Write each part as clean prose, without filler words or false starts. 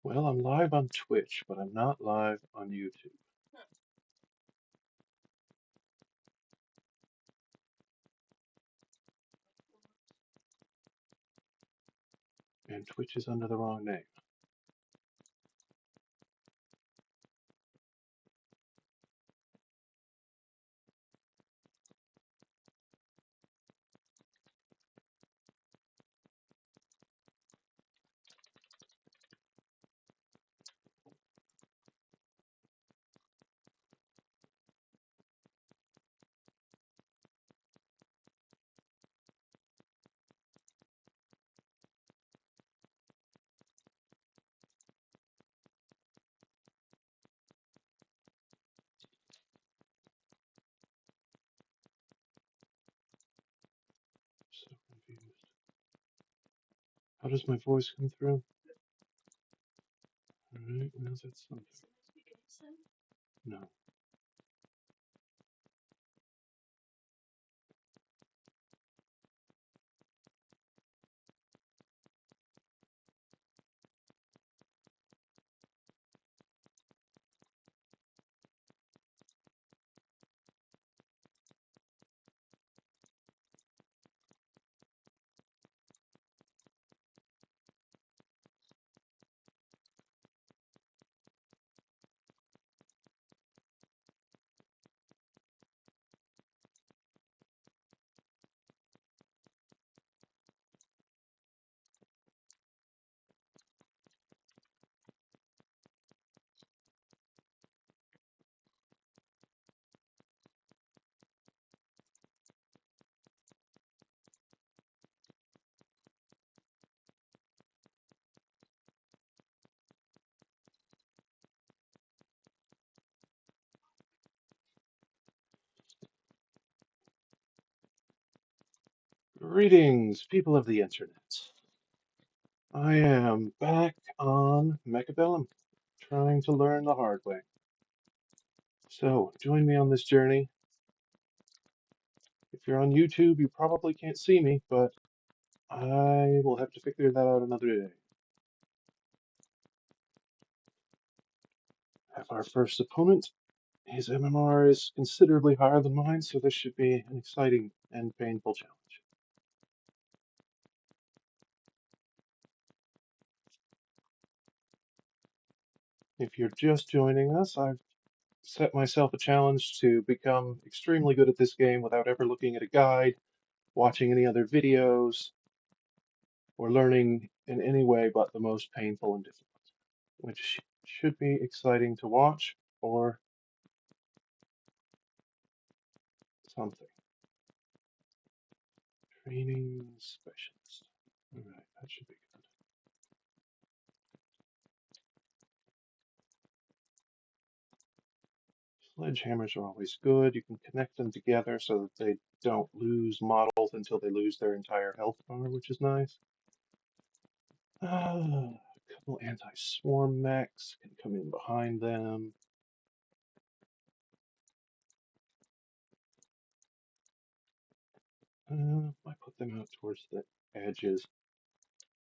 Well, I'm live on Twitch, but I'm not live on YouTube. And Twitch is under the wrong name. So confused. How does my voice come through? Alright, now that's something. No. Greetings, people of the internet. I am back on Mechabellum, trying to learn the hard way. So, join me on this journey. If you're on YouTube, you probably can't see me, but I will have to figure that out another day. Have our first opponent. His MMR is considerably higher than mine, so this should be an exciting and painful challenge. If you're just joining us, I've set myself a challenge to become extremely good at this game without ever looking at a guide, watching any other videos, or learning in any way but the most painful and difficult, which should be exciting to watch or something. Training specialist. All right, that should be good. Sledgehammers are always good. You can connect them together so that they don't lose models until they lose their entire health bar, which is nice. A couple anti-swarm mechs can come in behind them. I put them out towards the edges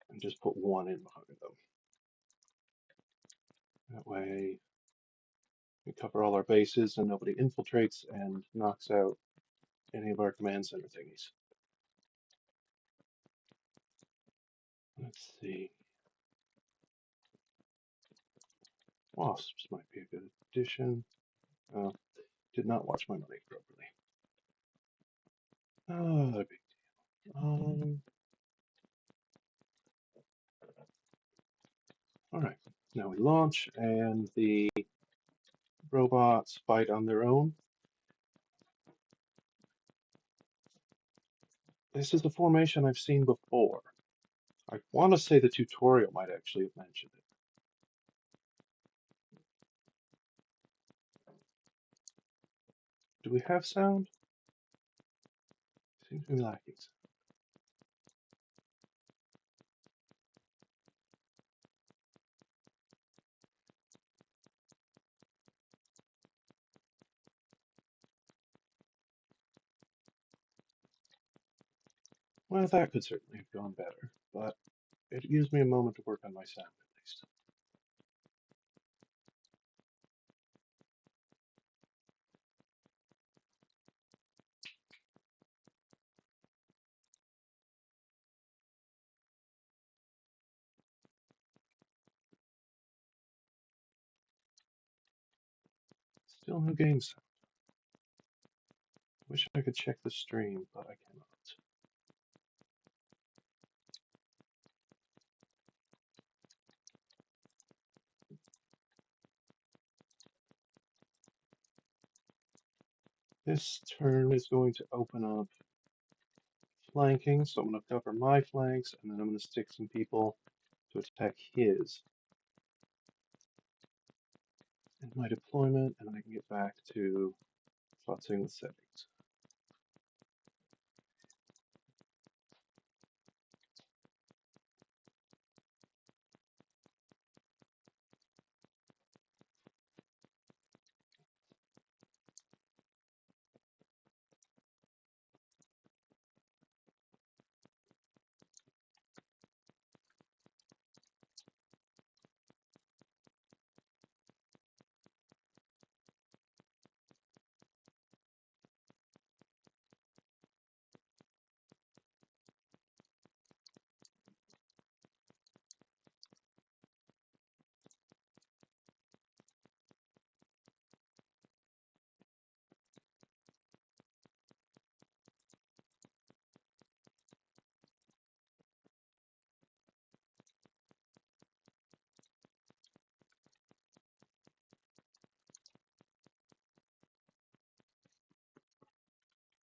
and just put one in behind them. That way we cover all our bases and nobody infiltrates and knocks out any of our command center thingies. Let's see. Wasps might be a good addition. Oh, did not watch my money properly. Oh, not a big deal. All right, now we launch and the robots fight on their own. This is the formation I've seen before. I want to say the tutorial might actually have mentioned it. Do we have sound? Seems to be lacking sound. Well, that could certainly have gone better, but it gives me a moment to work on my sound at least. Still no game sound. Wish I could check the stream, but I cannot. This turn is going to open up flanking, so I'm going to cover my flanks, and then I'm going to stick some people to attack his. And my deployment, and I can get back to futzing with settings.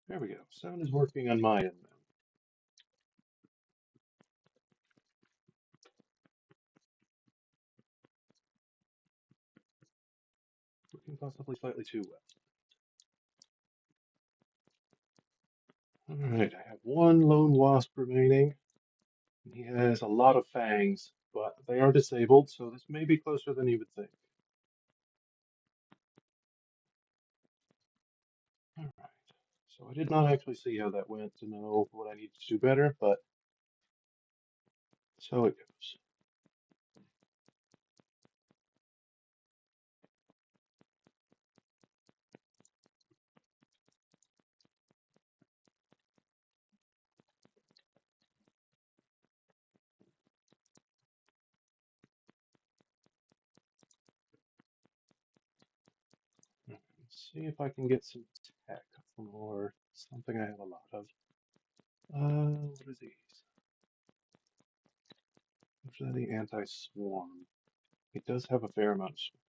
There we go. Sound is working on my end now. Working possibly slightly too well. Alright, I have one lone wasp remaining. He has a lot of fangs, but they are disabled, so this may be closer than you would think. Alright, so I did not actually see how that went to know what I need to do better, but so it goes. Let's see if I can get some tech or something I have a lot of. What is these? Actually, the anti-swarm. It does have a fair amount of swarm.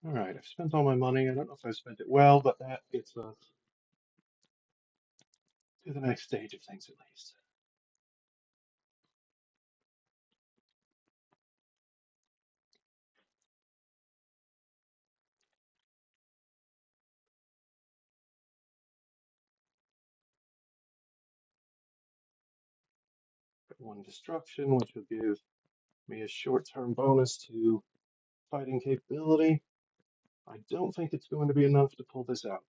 Alright, I've spent all my money. I don't know if I've spent it well, but that gets us to the next stage of things at least. One destruction, which will give me a short-term bonus to fighting capability. I don't think it's going to be enough to pull this out,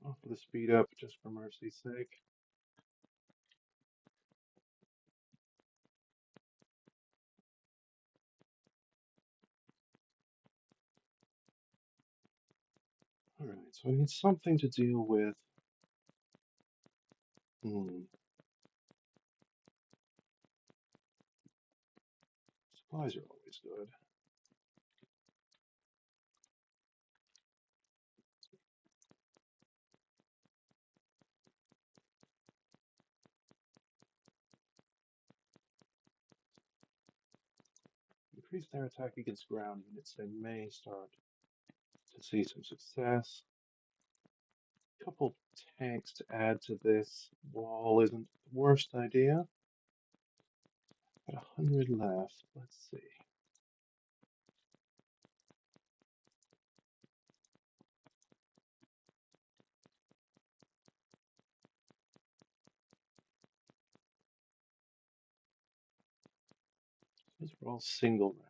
though. Off for the speed up, just for mercy's sake. Alright, so I need something to deal with. Supplies are always good. Increase their attack against ground units. They may start to see some success. A couple tanks to add to this wall isn't the worst idea. Got 100 left. Let's see. These are all single round.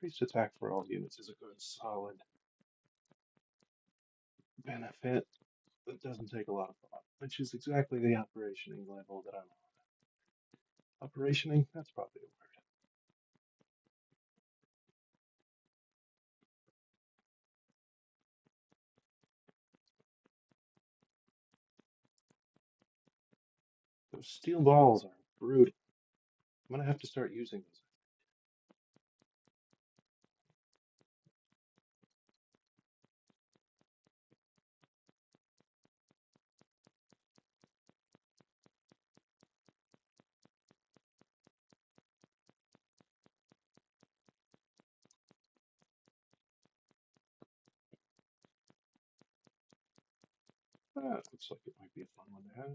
Increased attack for all units is a good solid benefit that doesn't take a lot of thought, which is exactly the operationing level that I'm on. Operationing? That's probably a word. Those steel balls are brutal. I'm gonna have to start using those. That looks like it might be a fun one to have.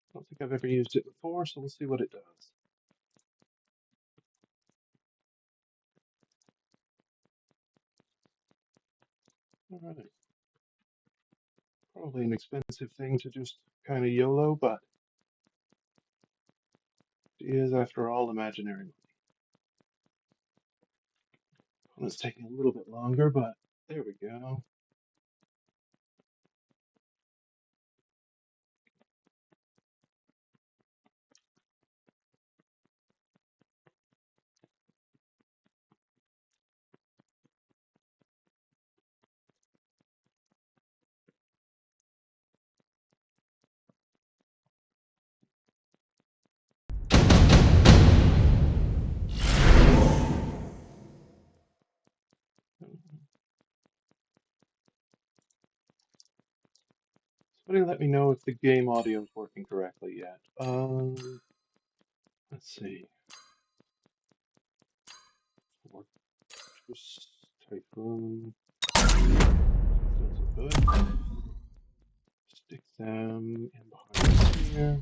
I don't think I've ever used it before, so we'll see what it does. Alright. Probably an expensive thing to just kind of YOLO, but it is, after all, imaginary money. Well, it's taking a little bit longer, but there we go. Somebody let me know if the game audio is working correctly yet. Let's see. Fortress Typhoon. Those are good. Stick them in behind here.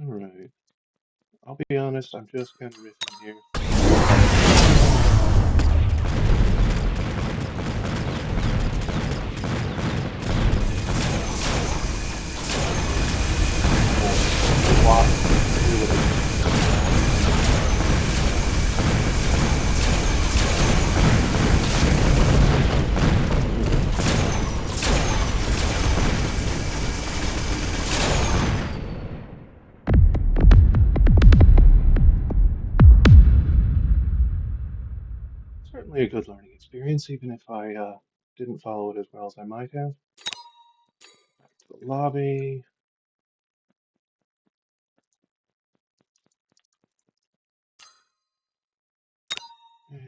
Alright. I'll be honest, I'm just kind of riffing here. Certainly a good learning experience, even if I didn't follow it as well as I might have. Back to the lobby.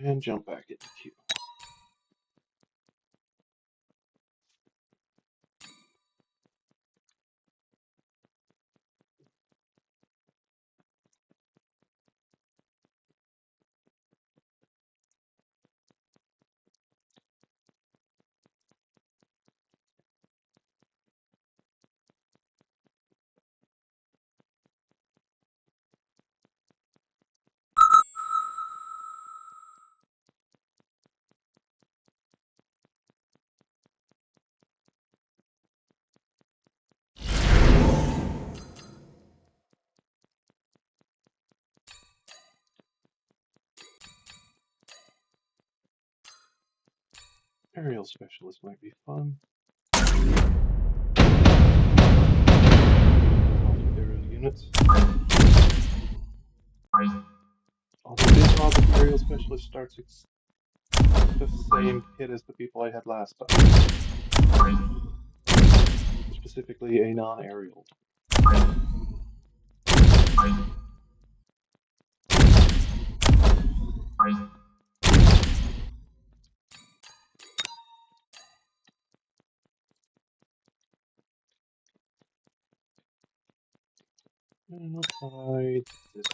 And jump back into queue. Aerial specialist might be fun. Aerial units. Although this mod with the aerial specialist starts the same hit as the people I had last time. Specifically a non-aerial. And I'll try this.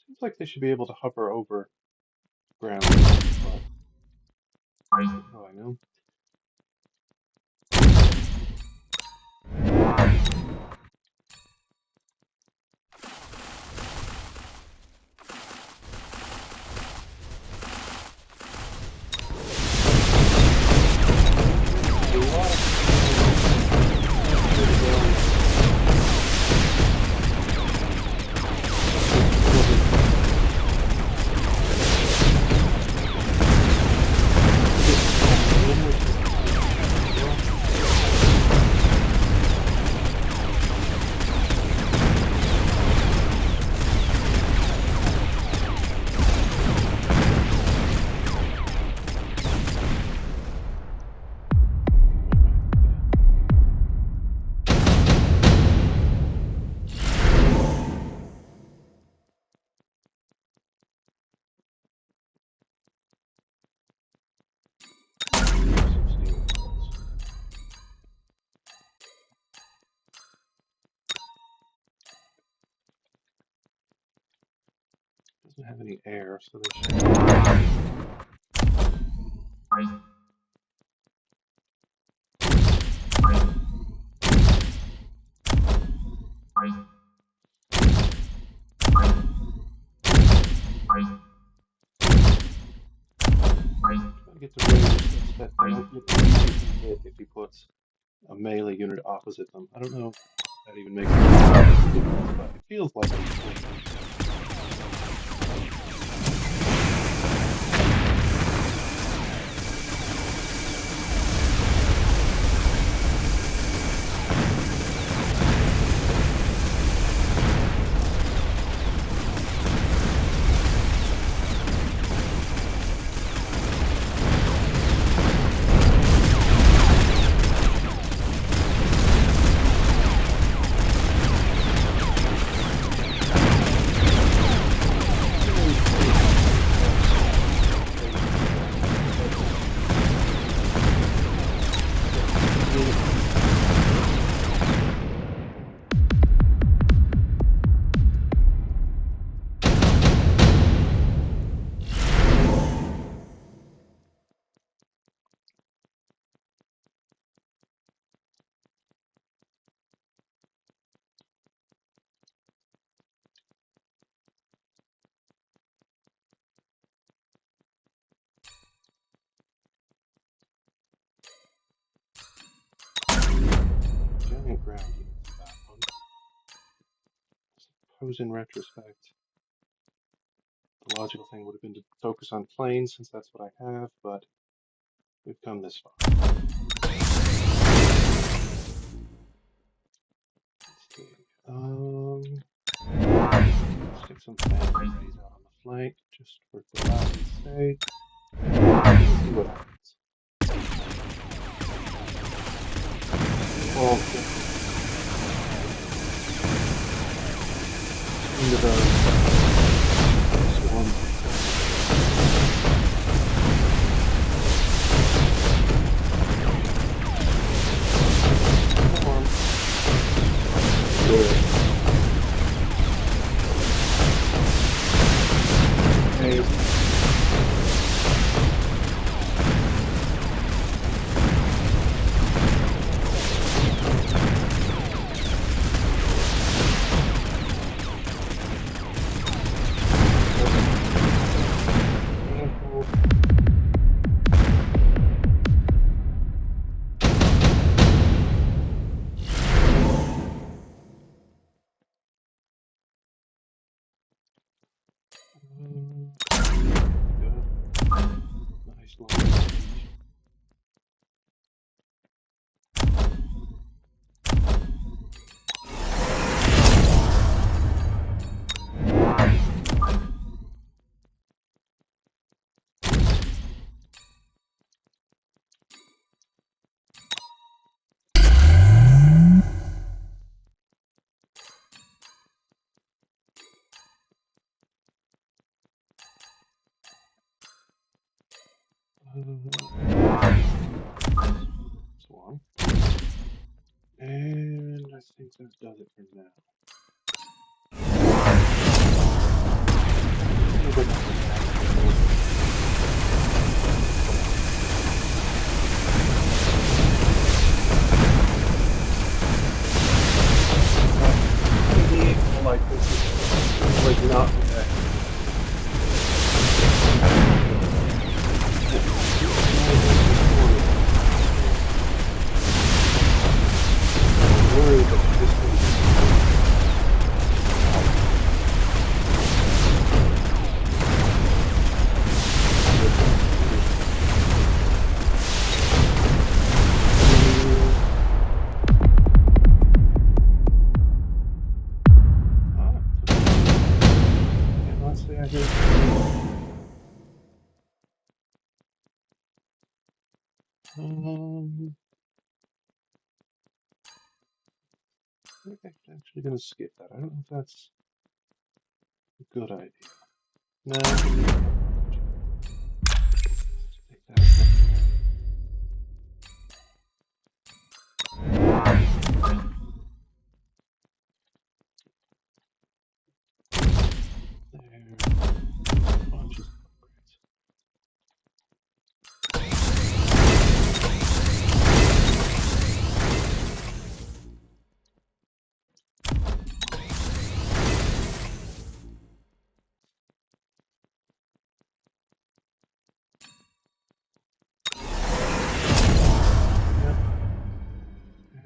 Seems like they should be able to hover over ground, but what do I know? A lot of some steam balls. Doesn't have any air, so they should fly. Try to get the range such that they don't get immediately hit if he puts a melee unit opposite them. I don't know if that even makes a difference, but it feels like it. Giant ground units for that one. I suppose in retrospect, the logical thing would have been to focus on planes since that's what I have, but we've come this far. Let's see. Stick some plant arrays out on the flank just for variety's sake. We'll see what happens. Well, into the swarm. Swarm. Good. Hey. Good. Nice long range. think that does it for now. Like this is like not worried that this cannot say I did. I think I'm actually going to skip that. I don't know if that's a good idea. No, let's take that there. Bunches of upgrades.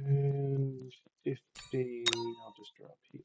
And 50, I'll just drop here.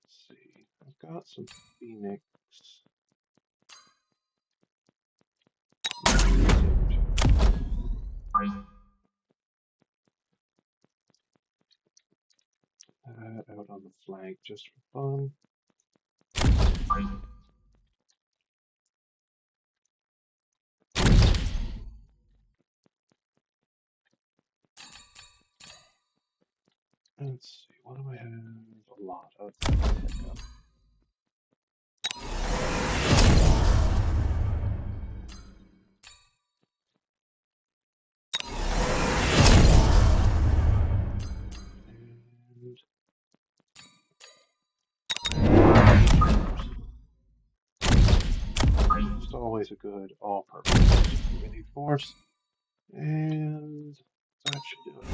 Let's see, I've got some Phoenix. Out on the flank just for fun. Let's see, what do I have? A lot of pickup. And just always a good all-purpose. We need force, and that should do it.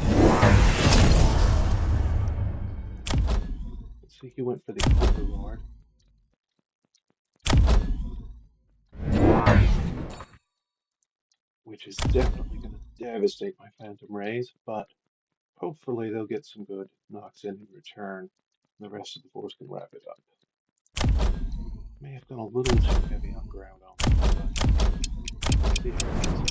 Let's see, he went for the Overlord. Which is definitely going to devastate my Phantom Rays, but hopefully they'll get some good knocks in return. The rest of the force can wrap it up. May have gone a little too heavy on ground on that, but let's see how it is.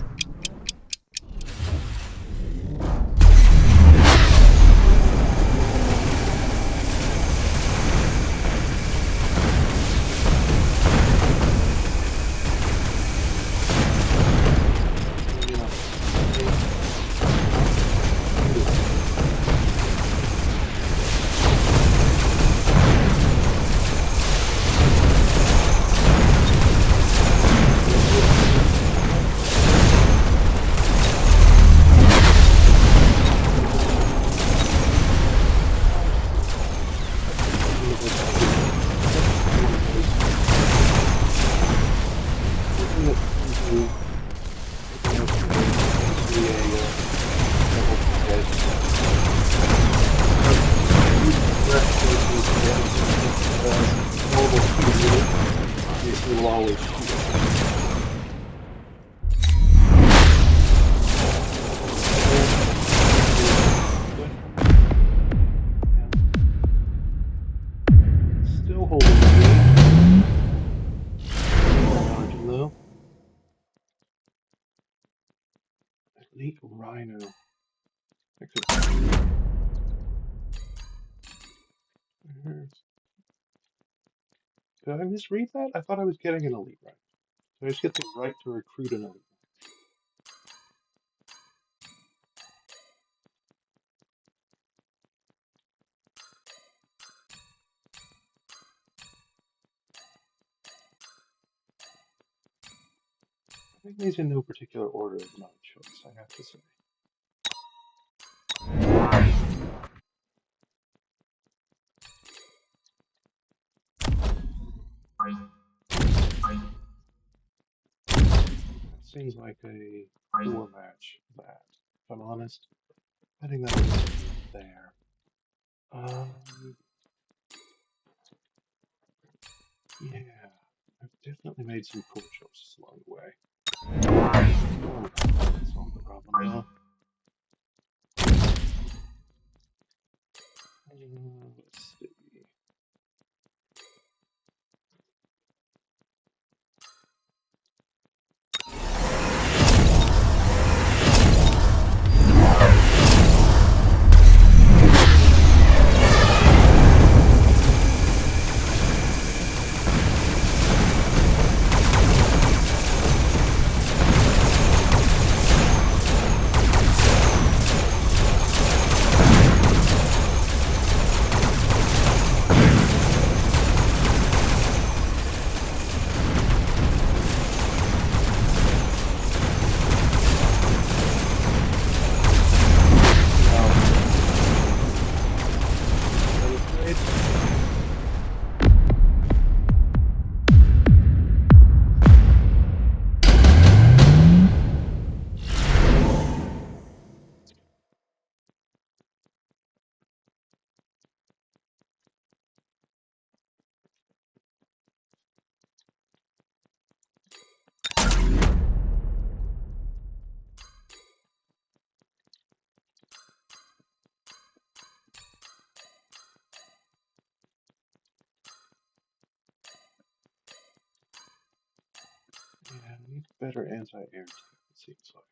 Elite Rhino. Did I misread that? I thought I was getting an Elite Rhino. So I just get the right to recruit an Elite. I think these in no particular order is not a choice, I have to say. That seems like a poor match, that, if I'm honest. I think that'll be there. Yeah, I've definitely made some poor choices along the way. Storm can't solve the problem, though. Let's see. Yeah, I need better anti-air tech, it seems like.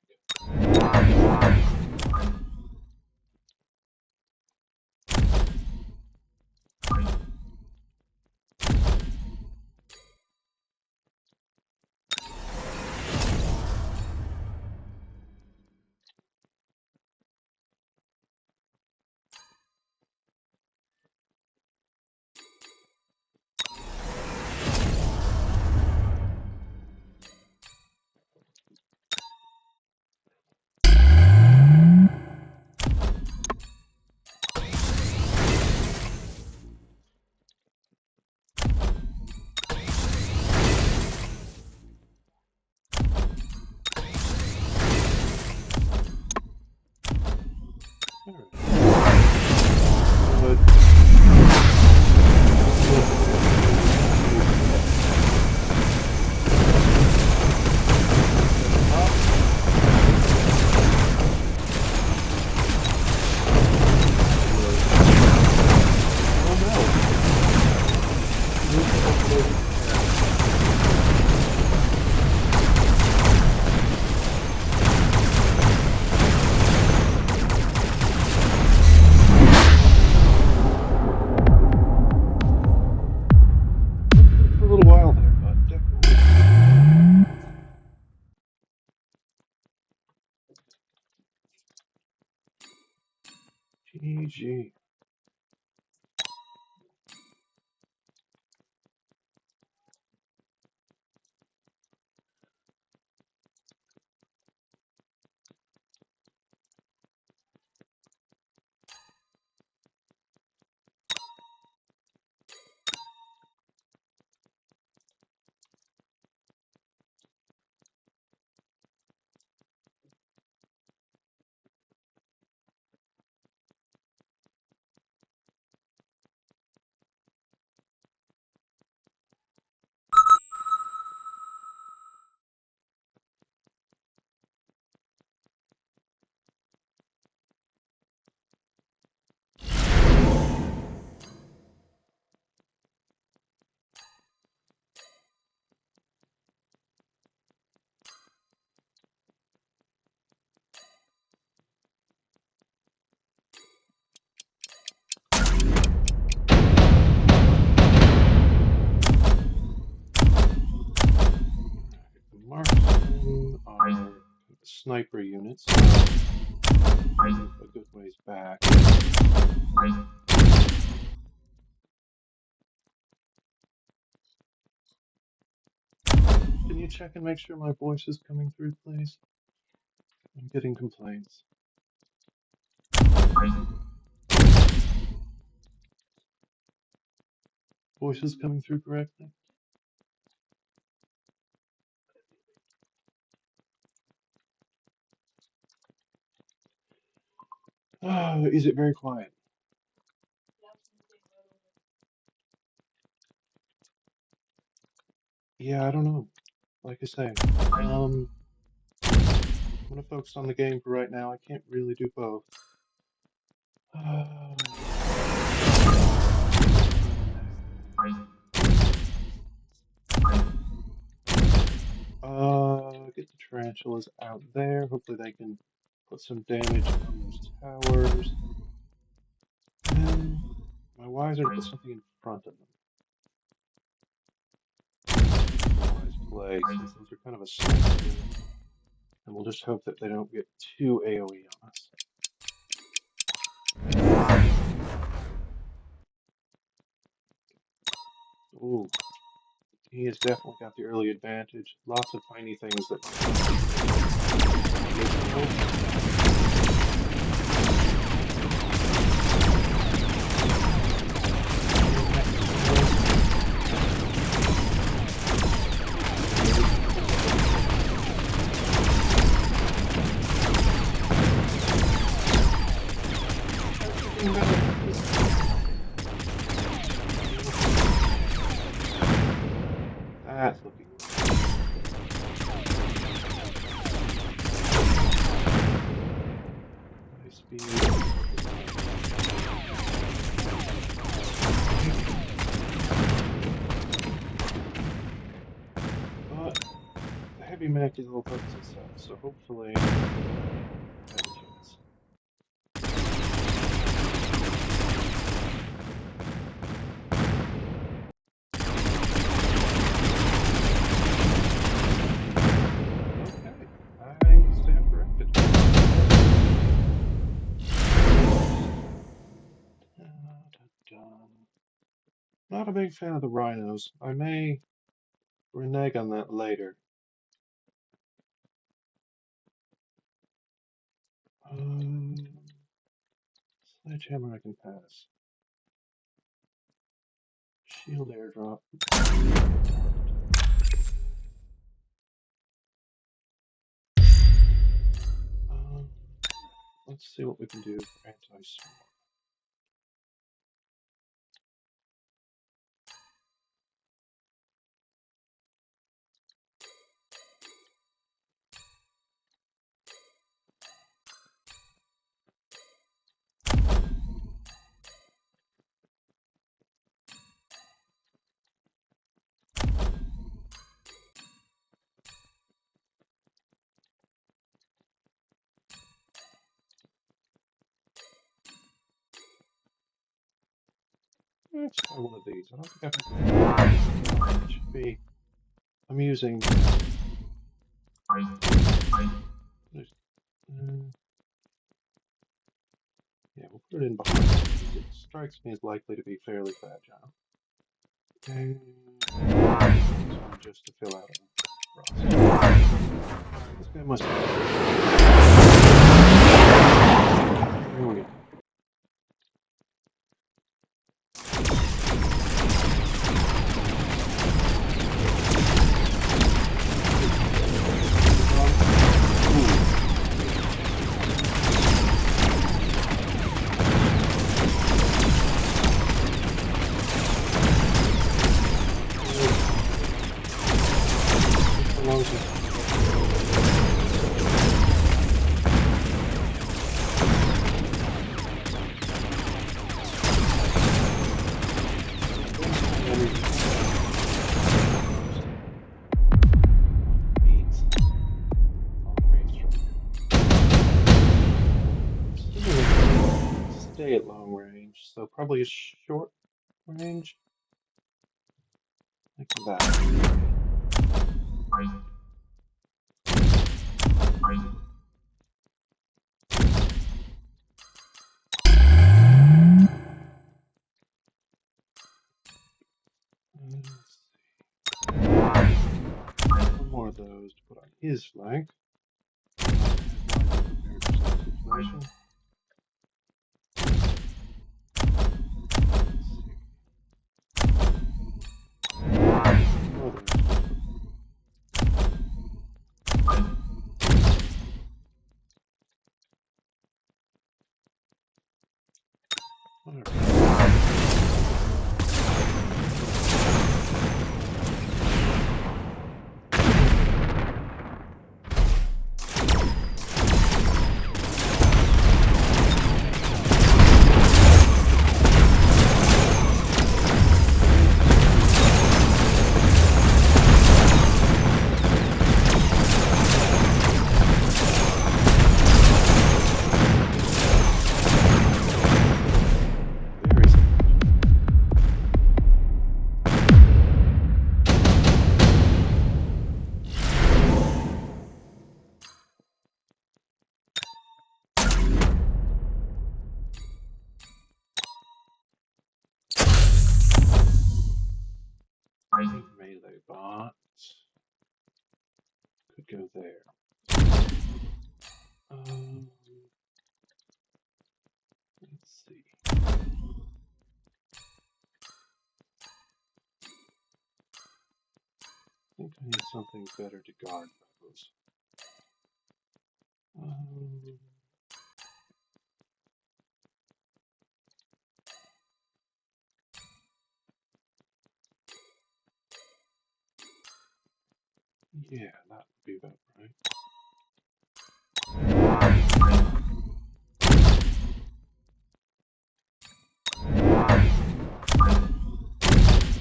For a little while there, but definitely. GG. sniper unit, so I'll move a good ways back. Can you check and make sure my voice is coming through, please? I'm getting complaints. Voice is coming through correctly? Is it very quiet? Yeah, I don't know. Like I say, I'm gonna focus on the game for right now. I can't really do both. Get the tarantulas out there. Hopefully they can put some damage on those towers. And my wiser to put something in front of them. I think it's a wise play since those are kind of a sensitive. And we'll just hope that they don't get too AoE on us. Ooh, he has definitely got the early advantage. Lots of tiny things that that's looking good. High speed. But the heavy mech is all focus itself, so hopefully that has a chance. Okay, I stand corrected. Not a big fan of the rhinos. I may renege on that later. Sledgehammer I can pass. Shield airdrop. Let's see what we can do for anti-swarm. Let's try one of these. I don't think I've it should be amusing. Yeah, we'll put it in behind because it strikes me as likely to be fairly fragile. And this one just to fill out a roster. This guy must have. There we go. Stay at long range, so probably a short range like that. those to put on his flank. Why be prepared for such a situation? Oh, there's just all right. Very simple. Melee bot could go there. Let's see. I think I need something better to guard those. Yeah, that would be about right.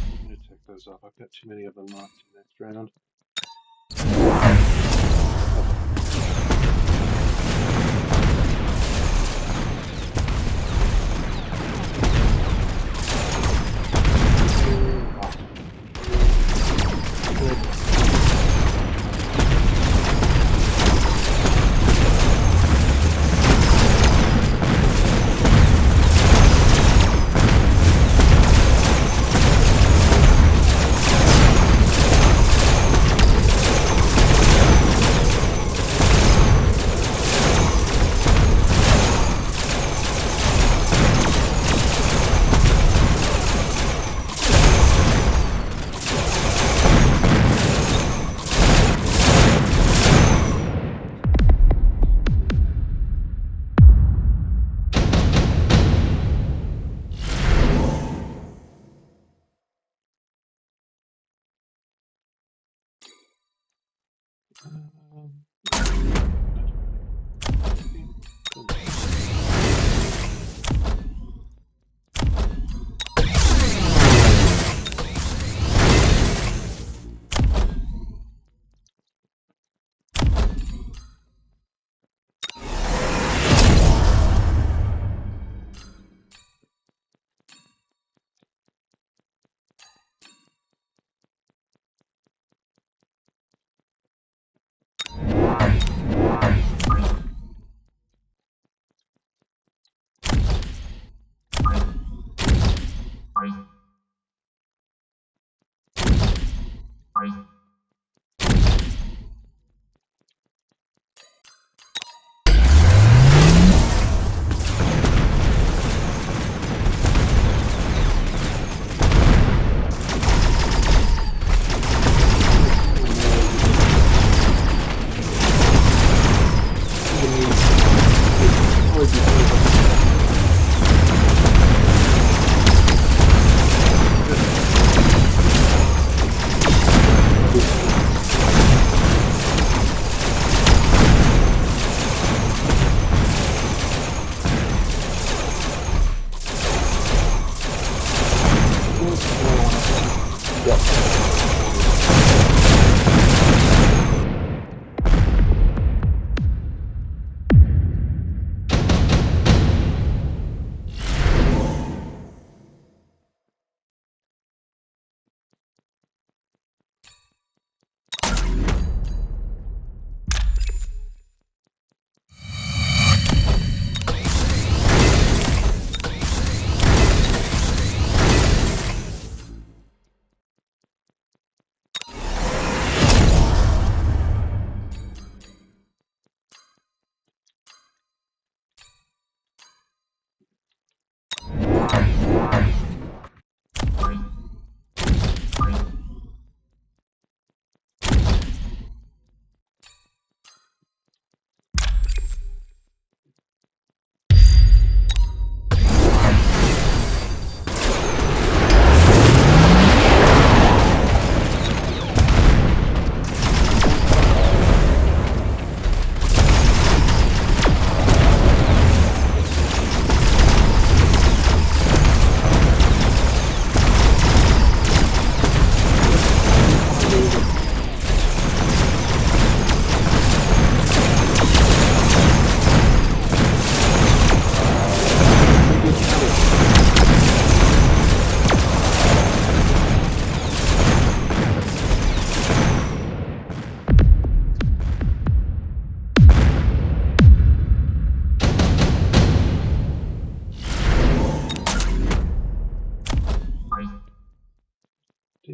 I'm going to take those off. I've got too many of them marked in next round.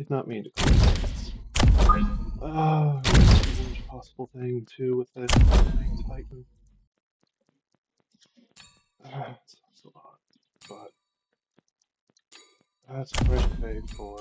Did not mean to call it. Ah, that's the worst possible thing too with this giant titan. It's a lot, but that's the price you pay for.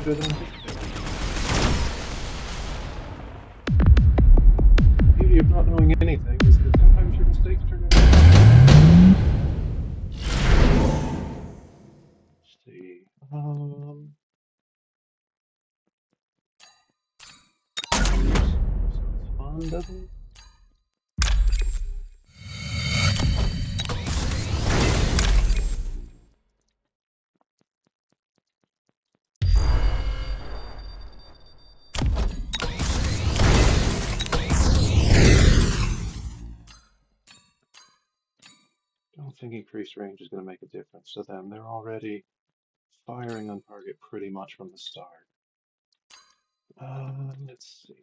Better than anticipated. The beauty of not knowing anything is that sometimes your mistakes turn out. Let's see. Sounds fun, doesn't it? I don't think increased range is going to make a difference to them. They're already firing on target pretty much from the start. Let's see.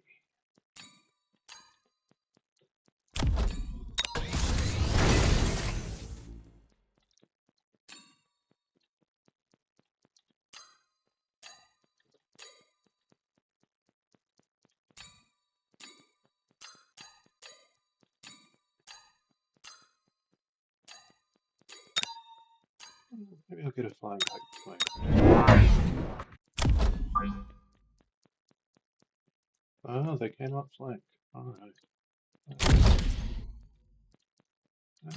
Maybe I'll get a flying titan. Oh, they cannot flank. Alright. And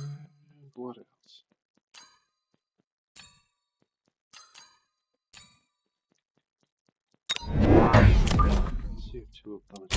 what else? Let's see if two opponents.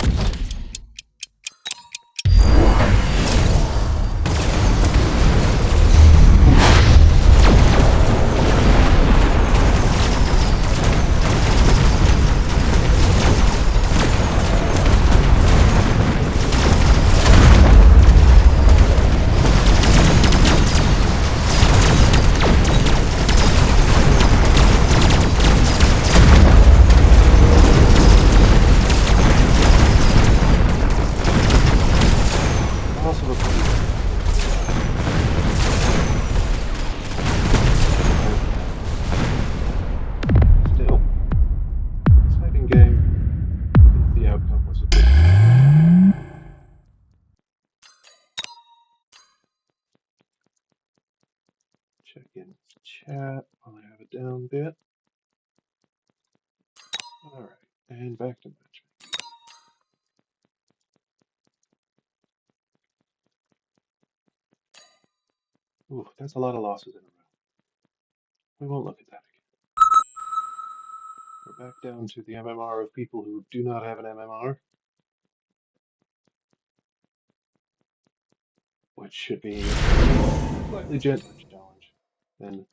Still, exciting game, even if the outcome was a bit. Check in chat while I have a down bit. Alright, and back to matchmaking. Ooh, that's a lot of losses in a row. We won't look at that again. We're back down to the MMR of people who do not have an MMR, which should be a slightly gentler challenge than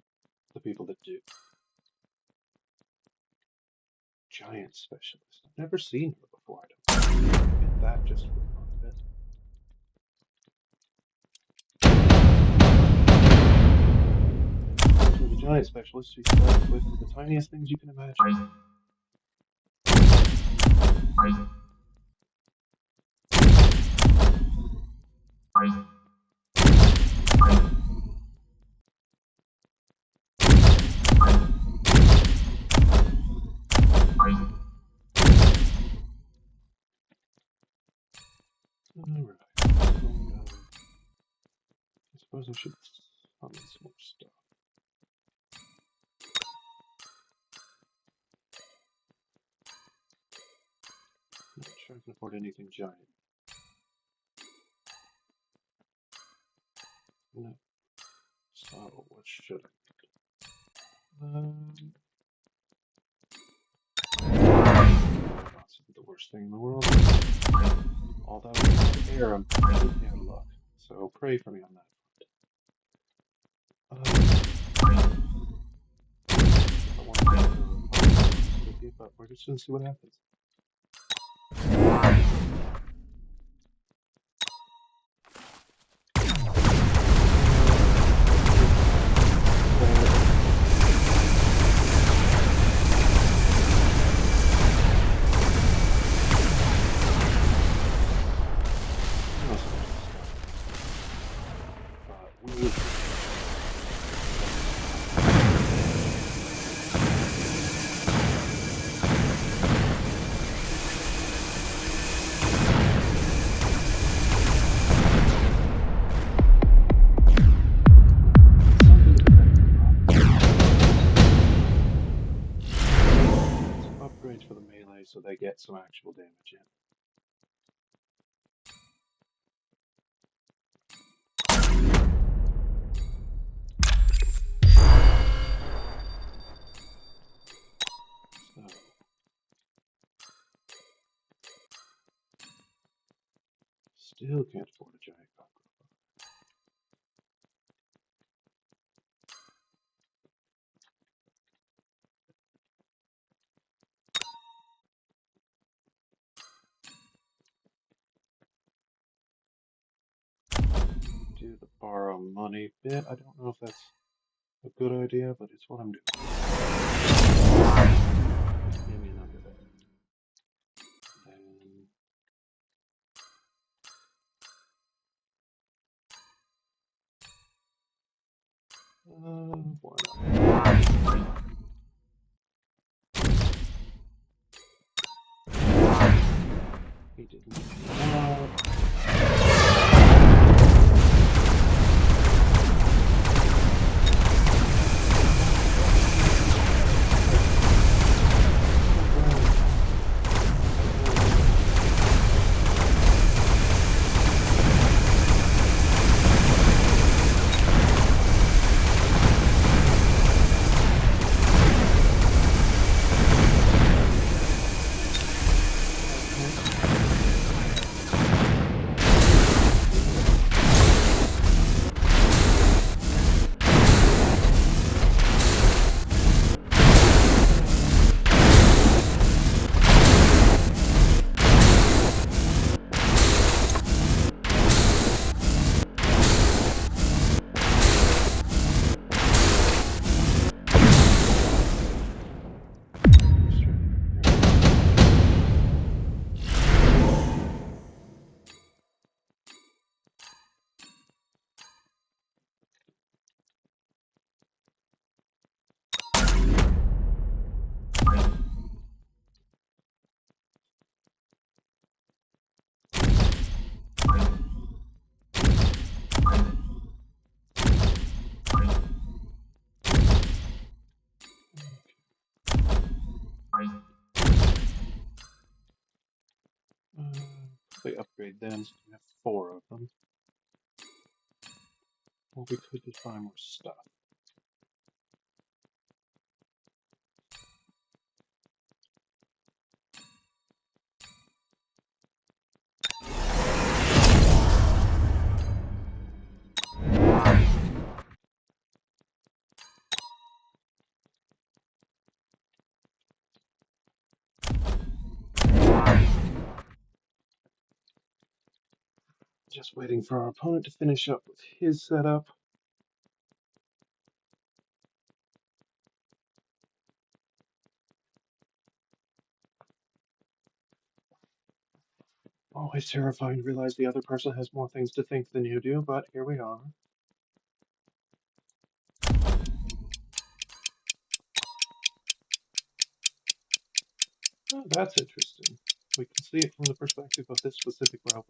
the people that do. Giant specialist. I've never seen her before. I don't get that just for the fun of it. With a giant specialist, she starts with the tiniest things you can imagine. Alright, what's going on? I suppose I should summon some more stuff. sure I can afford anything giant. No. So, what should I? Robots isn't the worst thing in the world. Although, air, I'm completely out of luck. So, pray for me on that front. Sure, I want to get the Republic, to be honest with you, but we're just going to see what happens. But we will see. Something to protect the Some upgrades for the melee so they get some actual damage in. So, still can't afford a giant cockroach. Do the borrow money bit. I don't know if that's a good idea, but it's what I'm doing. Get him in under there. Then why not? He didn't. They upgrade them, so we have 4 of them. Or we could just buy more stuff. Just waiting for our opponent to finish up with his setup. Always terrifying to realize the other person has more things to think than you do, but here we are. Oh, that's interesting. We can see it from the perspective of this specific robot.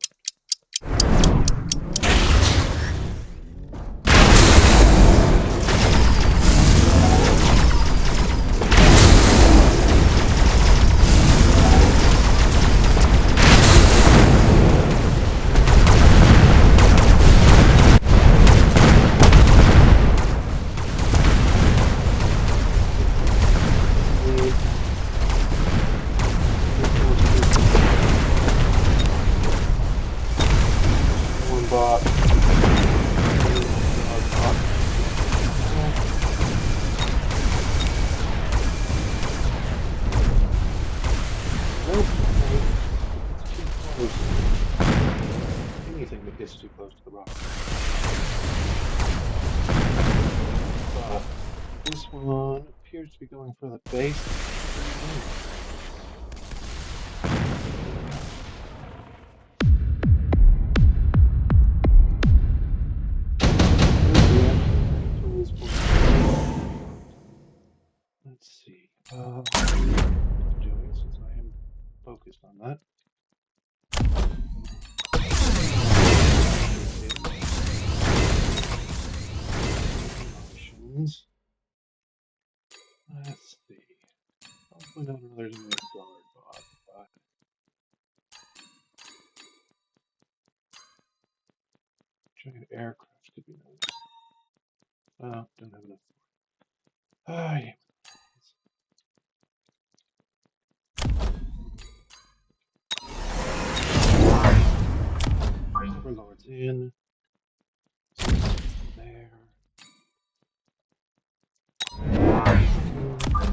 too close to the rock. But this one appears to be going for the base. Tools for let's see. What I'm doing since I am focused on that. Motions. Let's see. Hopefully not another guard bot, but giant aircraft could be nice. Oh, don't have enough. Ah, yeah. Overlord's in. There.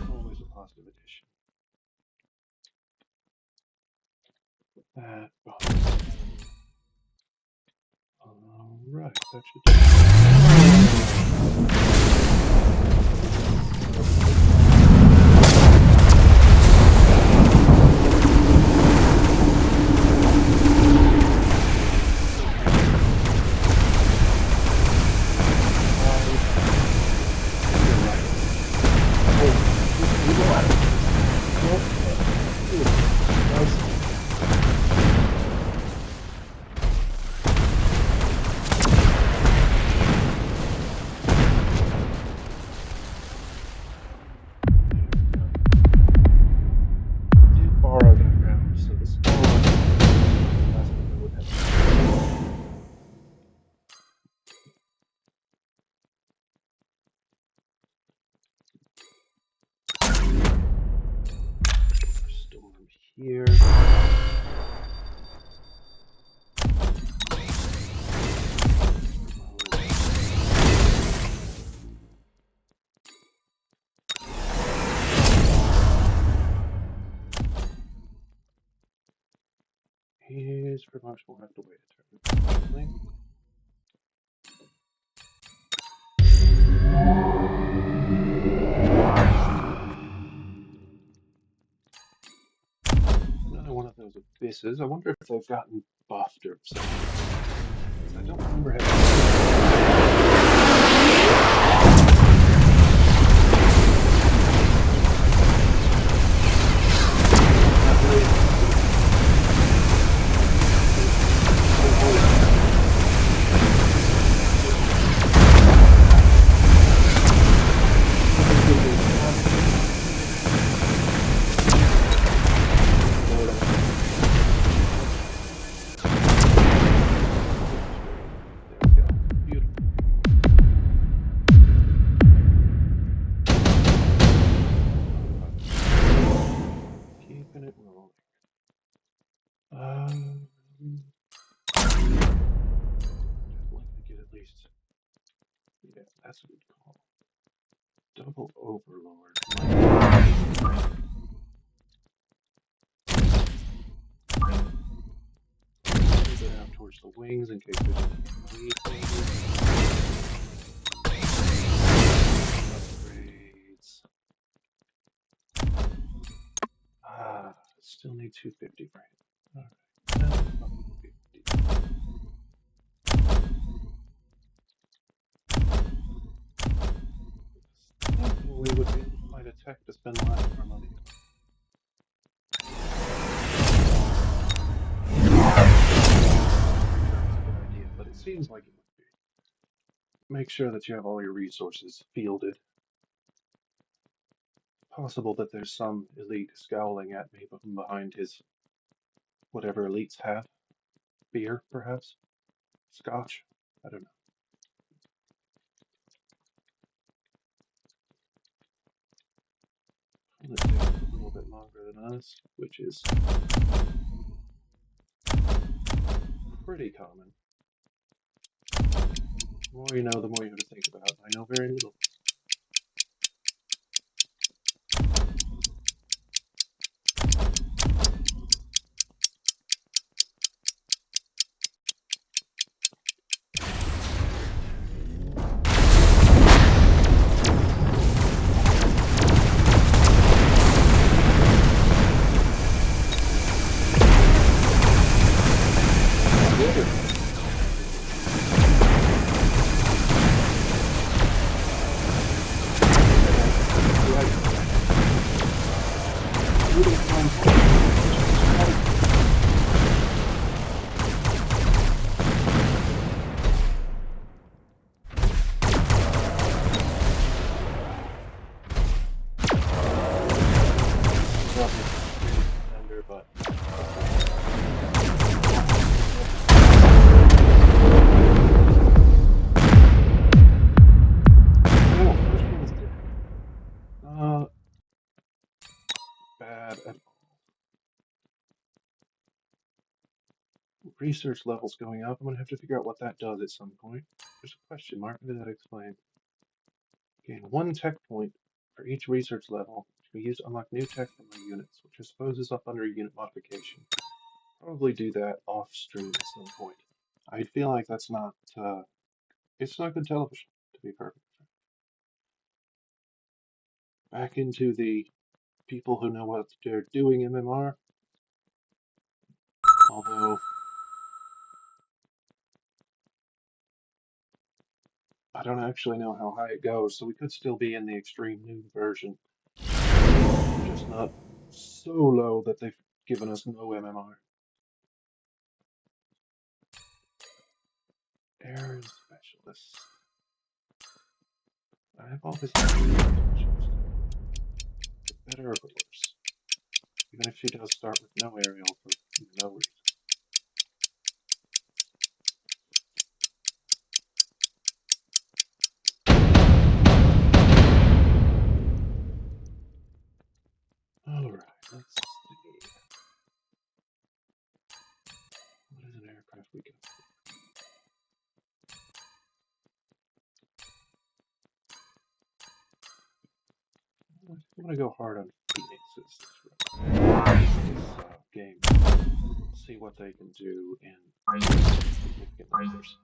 Always a positive addition. Put that behind. Alright, that should do borrow that round, so the smaller the less that I would have. Storm here. His promotion will have to wait a turn, unfortunately. Another one of those abysses. I wonder if they've gotten buffed or something. I don't remember There we go. Beautiful. Keeping it rolling. Definitely gonna get at least. Yeah, that's a good call. Double Overlord. Move it out towards the wings in case there's any elite upgrades. Still need 250 for him. Alright, that's not 50. Thinking we would be able to find a tech to spend the last of our money on. That's a good idea, but it seems like it would be. Make sure that you have all your resources fielded. Possible that there's some elite scowling at me from behind his whatever elites have. Beer, perhaps? Scotch? I don't know. It takes a little bit longer than us, which is pretty common. The more you know, the more you have to think about. I know very little. Research level's going up. I'm going to have to figure out what that does at some point. There's a question mark. What did that explain? Gain 1 tech point for each research level to be used to unlock new tech for my units, which I suppose is up under unit modification. Probably do that off stream at some point. I feel like that's not, it's not good television, to be perfect. Back into the people who know what they're doing MMR. Although, I don't actually know how high it goes, so we could still be in the extreme new version. Just not so low that they've given us no MMR. Aaron Specialist. I have all this specialist. Better or worse? Even if she does start with no aerial for no reason. Alright, let's see. What is an aircraft we can afford? I'm going to go hard on Phoenixes this game. See what they can do in significant numbers.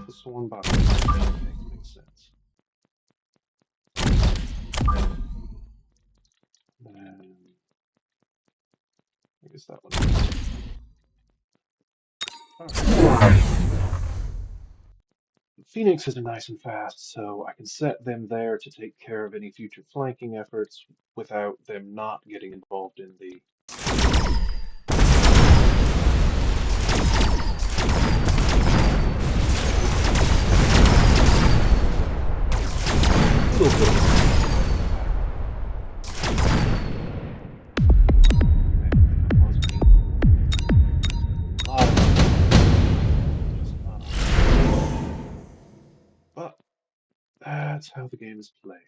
The swarm box makes sense. And I guess that one. Phoenix is nice and fast, so I can set them there to take care of any future flanking efforts without them not getting involved in the little bit. But that's how the game is played.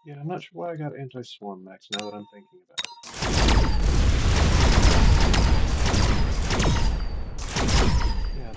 Yeah, I'm not sure why I got anti-swarm max now that I'm thinking about it. Yeah,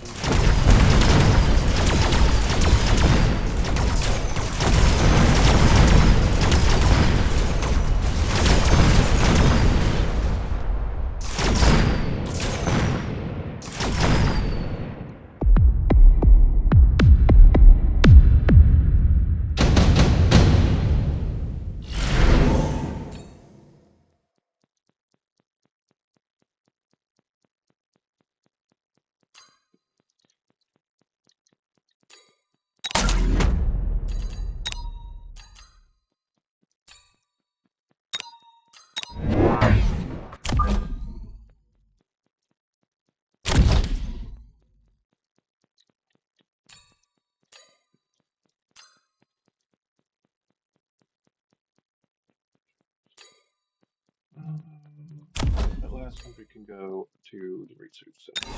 that last country can go to the research center.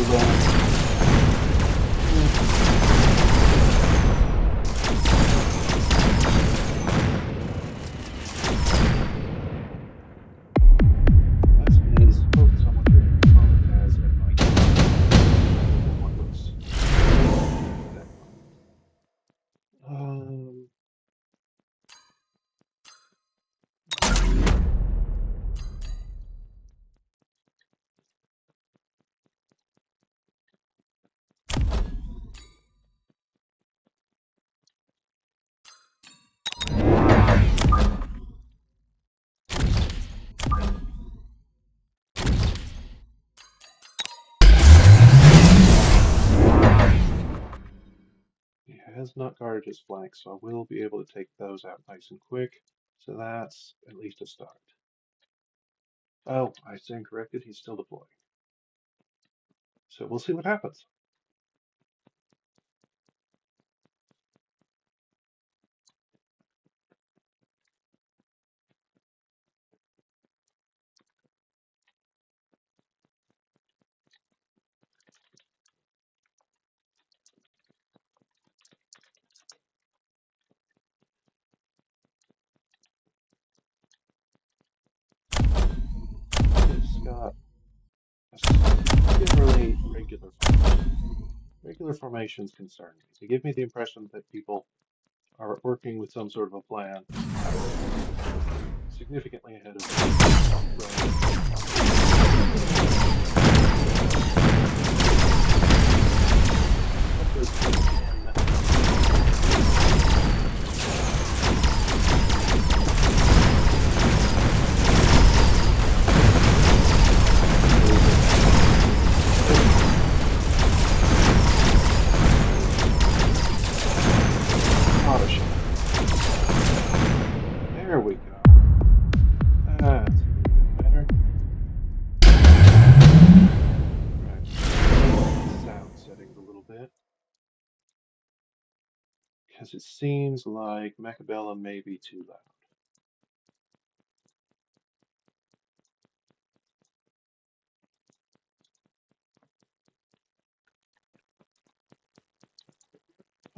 So then, lesson is focus on what your opponent has at knight rather than what looks that fun. He has not guarded his flank, so I will be able to take those out nice and quick. So that's at least a start. Oh, I stand corrected, he's still deploying. So we'll see what happens. It's got a generally regular formation. Regular formations concern me. They give me the impression that people are working with some sort of a plan significantly ahead of There we go. That's a little bit better. Right. Sound settings a little bit. Because it seems like Mechabellum may be too loud.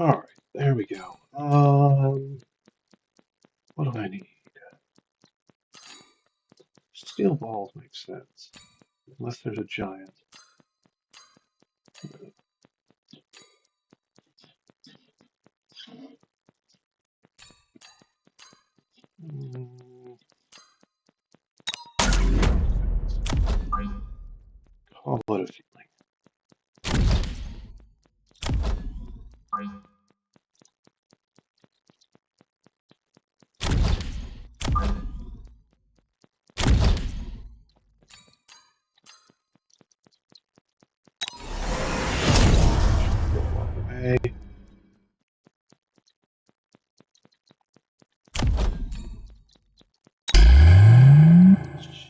Alright, there we go. What do I need? Steel balls make sense. Unless there's a giant. Mm, call it a feeling. Go all the way.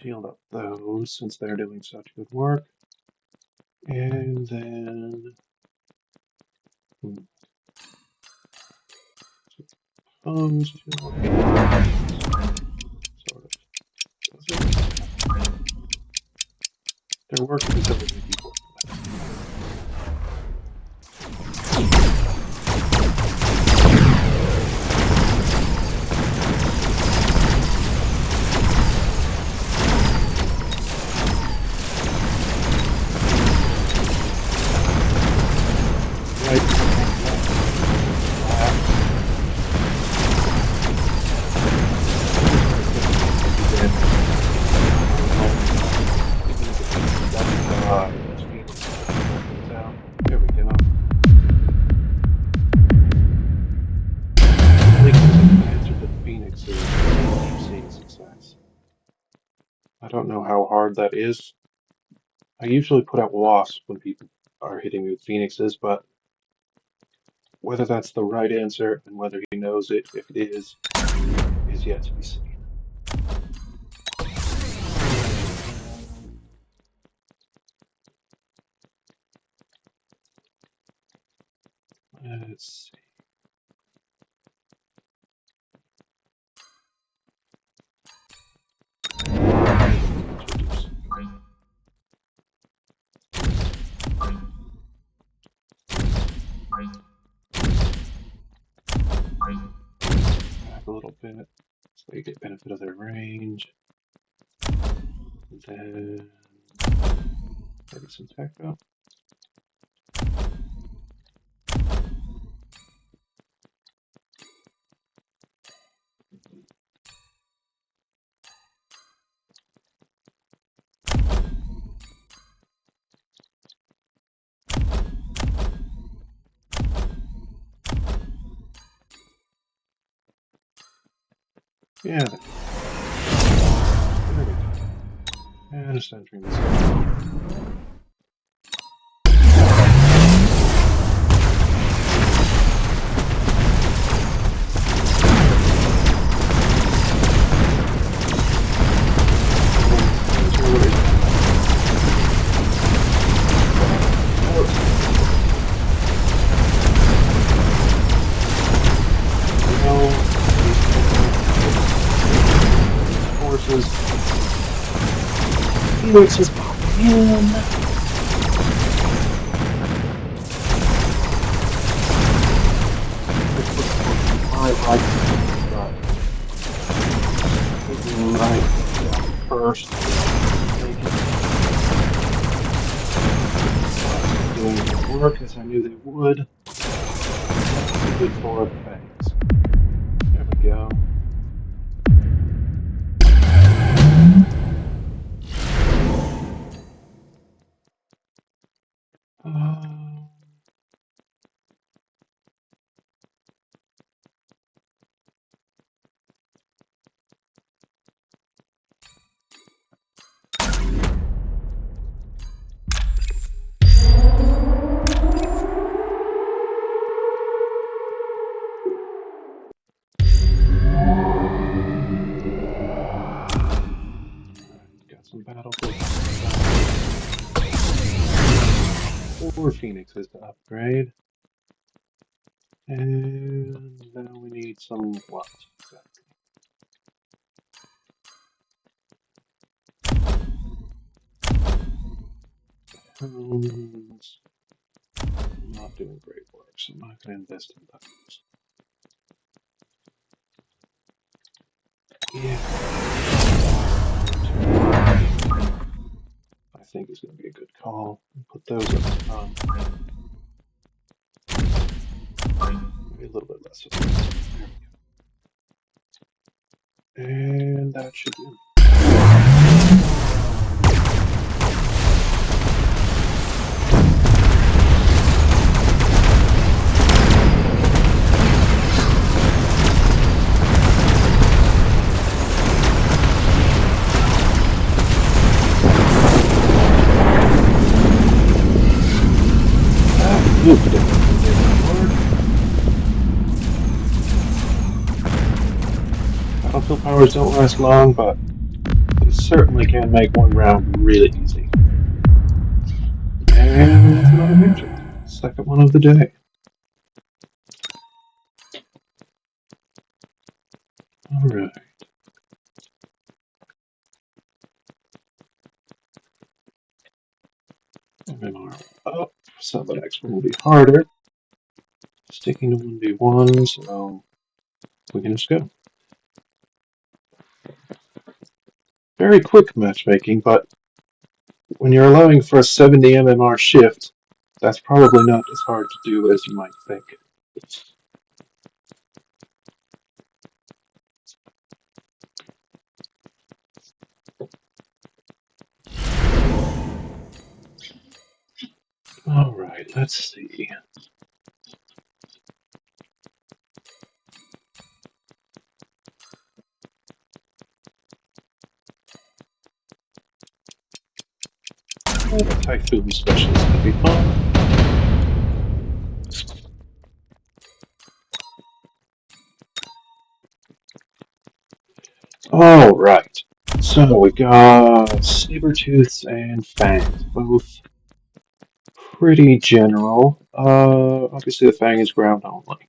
Shield up those since they're doing such good work. And then comes to sort of. They're working, so we're going to keep working with them. There we go. The answer to the Phoenix is keep seeing success. I don't know how hard that is. I usually put out wasps when people are hitting me with Phoenixes, but whether that's the right answer and whether he knows it, if it is yet to be seen. Let's see. a little bit so you get benefit of their range. And then maybe some tech up. Yeah, there we go. And a sentry missile. Forces. Felix is popping in. Right, but taking right down first. Doing the work as I knew they would. Good for the fangs. There we go. Uh, got some battlefield. 4 phoenixes to upgrade. And now we need some what exactly? Not doing great work, so I'm not going to invest in those. Yeah. I think is going to be a good call. Put those up front. Maybe a little bit less of that. There we go. And that should be Battlefield powers don't last long, but they certainly can make one round really easy. And that's another major. Second one of the day. Alright. MMR up, so the next one will be harder. Sticking to 1v1, so we can just go. Very quick matchmaking, but when you're allowing for a 70 MMR shift, that's probably not as hard to do as you might think. Alright, let's see. A Typhoon Specialist could be fun. Alright, so we got Sabertooths and Fangs, both pretty general. Obviously the Fang is ground only.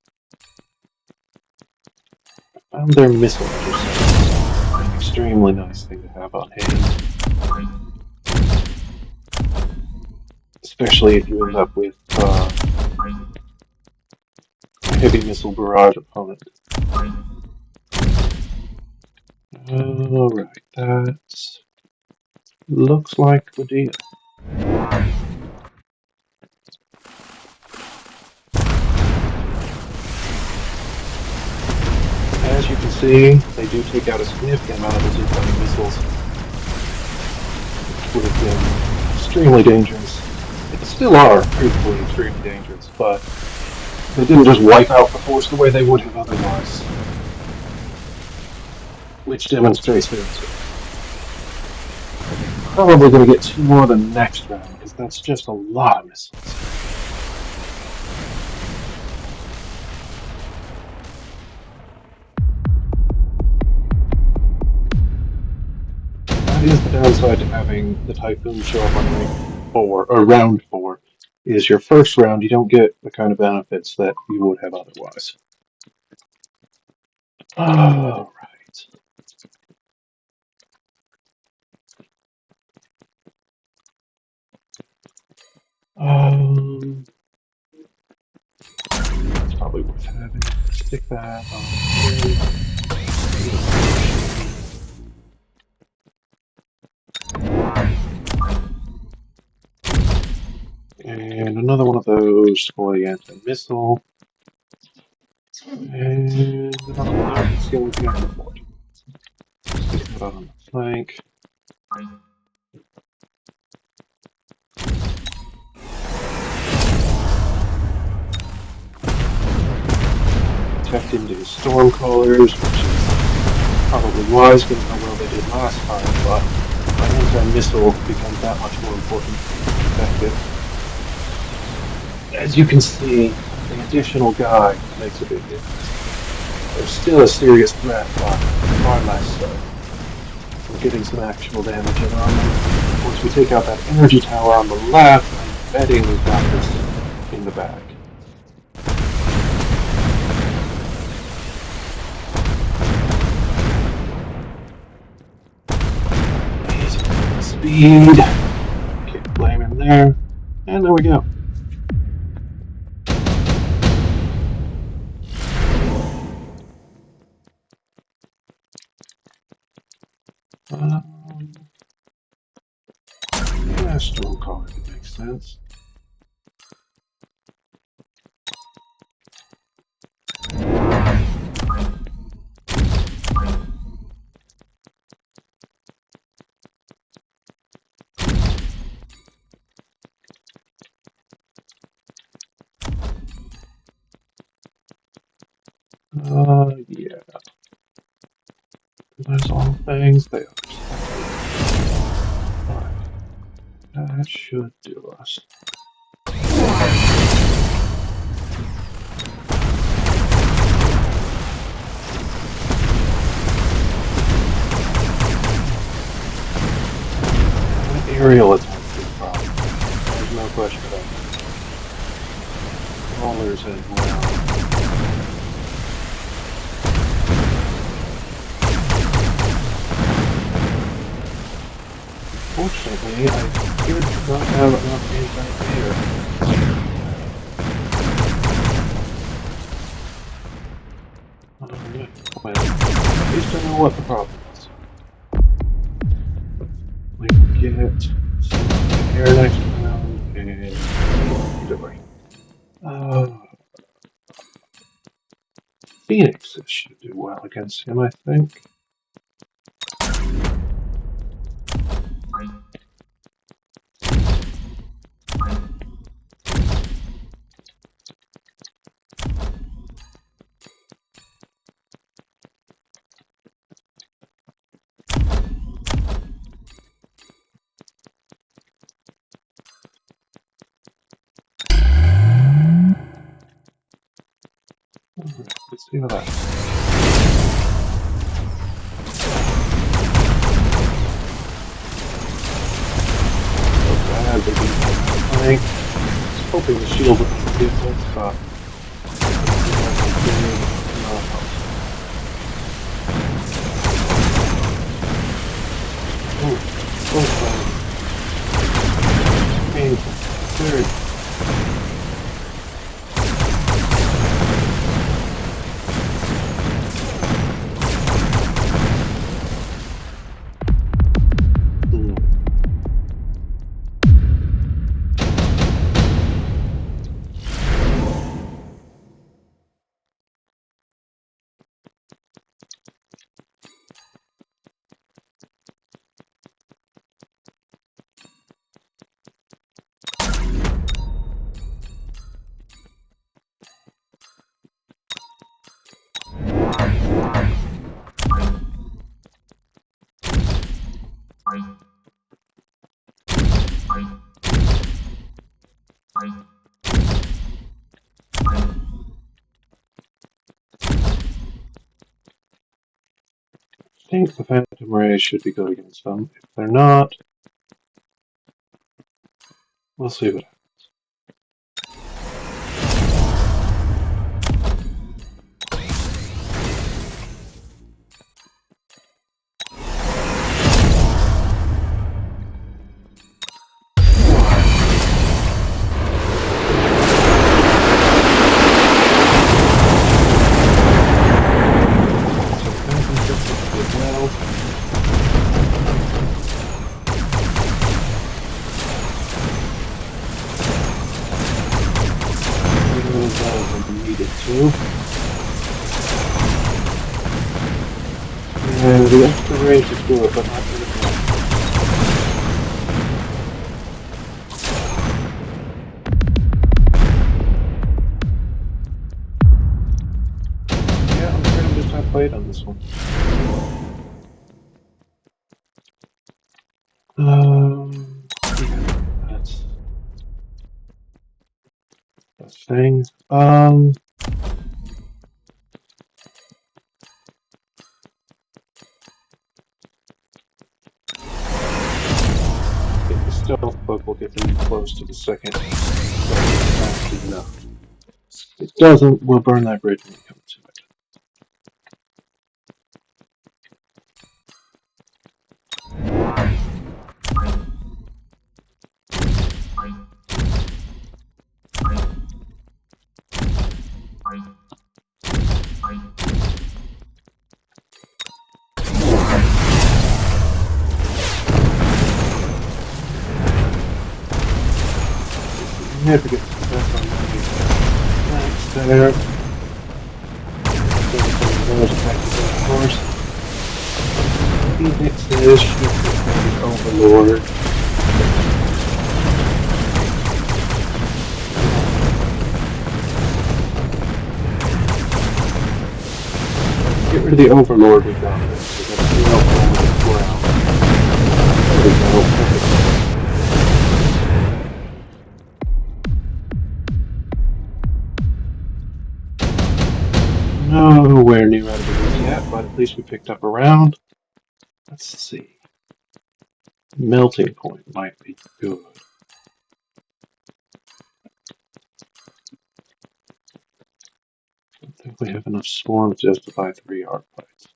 I found their missile interceptors an extremely nice thing to have on hand. Especially if you end up with a heavy missile barrage opponent. Alright, that looks like the deal. As you can see, they do take out a significant amount of those incoming missiles, which would have been extremely dangerous. They still are, truthfully, extremely dangerous, but they didn't just wipe out the force the way they would have otherwise, which demonstrates their reserve. Probably going to get 2 more the next round, because that's just a lot of missiles. That is the downside to having the Typhoon show up on rank 4, or round 4, is your first round you don't get the kind of benefits that you would have otherwise. Alright. It's probably worth having. Stick that on here. And another one of those for the anti-missile. And another one of those. That's the only thing I can afford. Stick that on the flank. Tech into his storm callers, which is probably wise given how well they did last time, but my anti-missile becomes that much more important and effective. As you can see, the additional guy makes a big difference. There's still a serious threat, but far less so. We're getting some actual damage in on them. Once we take out that energy tower on the left, I'm betting we've got this in the bag. Speed. Can't blame him there. And there we go. Yeah, storm caller would make sense. Yeah. Those all things, they are. Alright. That should do us. That aerial attack is a problem. There's no question about it. Rollers as well. Fortunately, I appear to not have enough anti-air. Well, at least I know what the problem is. We will get some air next round, and debris. Phoenix should do well against him, I think. Let's see how that goes. Bad, they beat my flank. I was hoping the shield would make a difference, but oh, so bad. Painful. Third. think the Phantom Rays should be good against them. If they're not, we'll see what happens. So Phantom Fist did well. Didn't as well as I needed to. Yeah, the extra range is good, but not good enough. Yeah, I'm afraid I'm just outplayed on this one. Yeah, that's thing. I think the stealth bug will get them in close to the second fast enough. If it doesn't, we'll burn that bridge when we come to it. Significant success on my flanks there. Those effective, of course. Phoenixes should be Overlord. Get rid of the Overlord, we got this. We got a few else on the ground. There we go. Perfect. Nowhere near out of the woods yet, but at least we picked up a round. Let's see. Melting point might be good. I think we have enough swarm to justify 3 arc fights.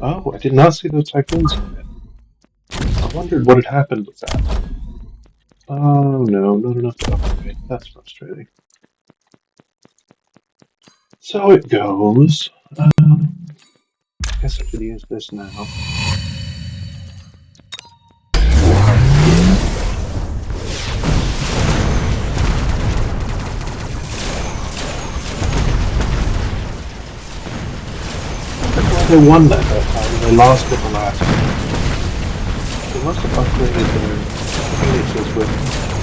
Oh, I did not see those typhoons come in. I wondered what had happened with that. Oh no, not enough to upgrade. That's frustrating. So it goes. I guess I should use this now. They won that time. They lost it the last time. They must have upgraded their phoenixes with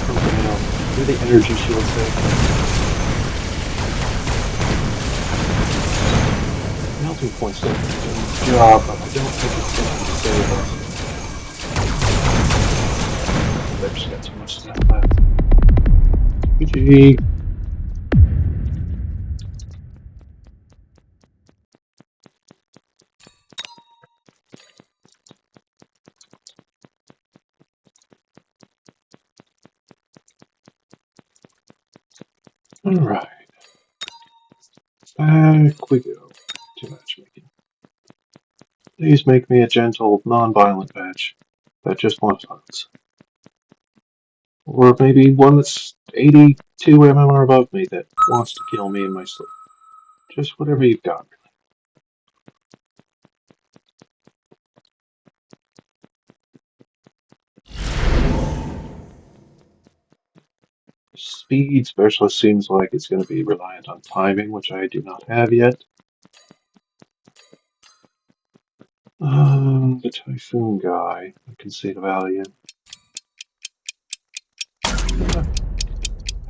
something else. Maybe the energy shield thing. Melting point still doing its job, but I don't think it's going to save us. They've just got too much stuff left. GG. Alright. Back we go to matchmaking. Please make me a gentle, non-violent match that just wants hugs. Or maybe one that's 82 MMR above me that wants to kill me in my sleep. Just whatever you've got. speed specialist seems like it's going to be reliant on timing, which I do not have yet. The Typhoon guy, I can see the value.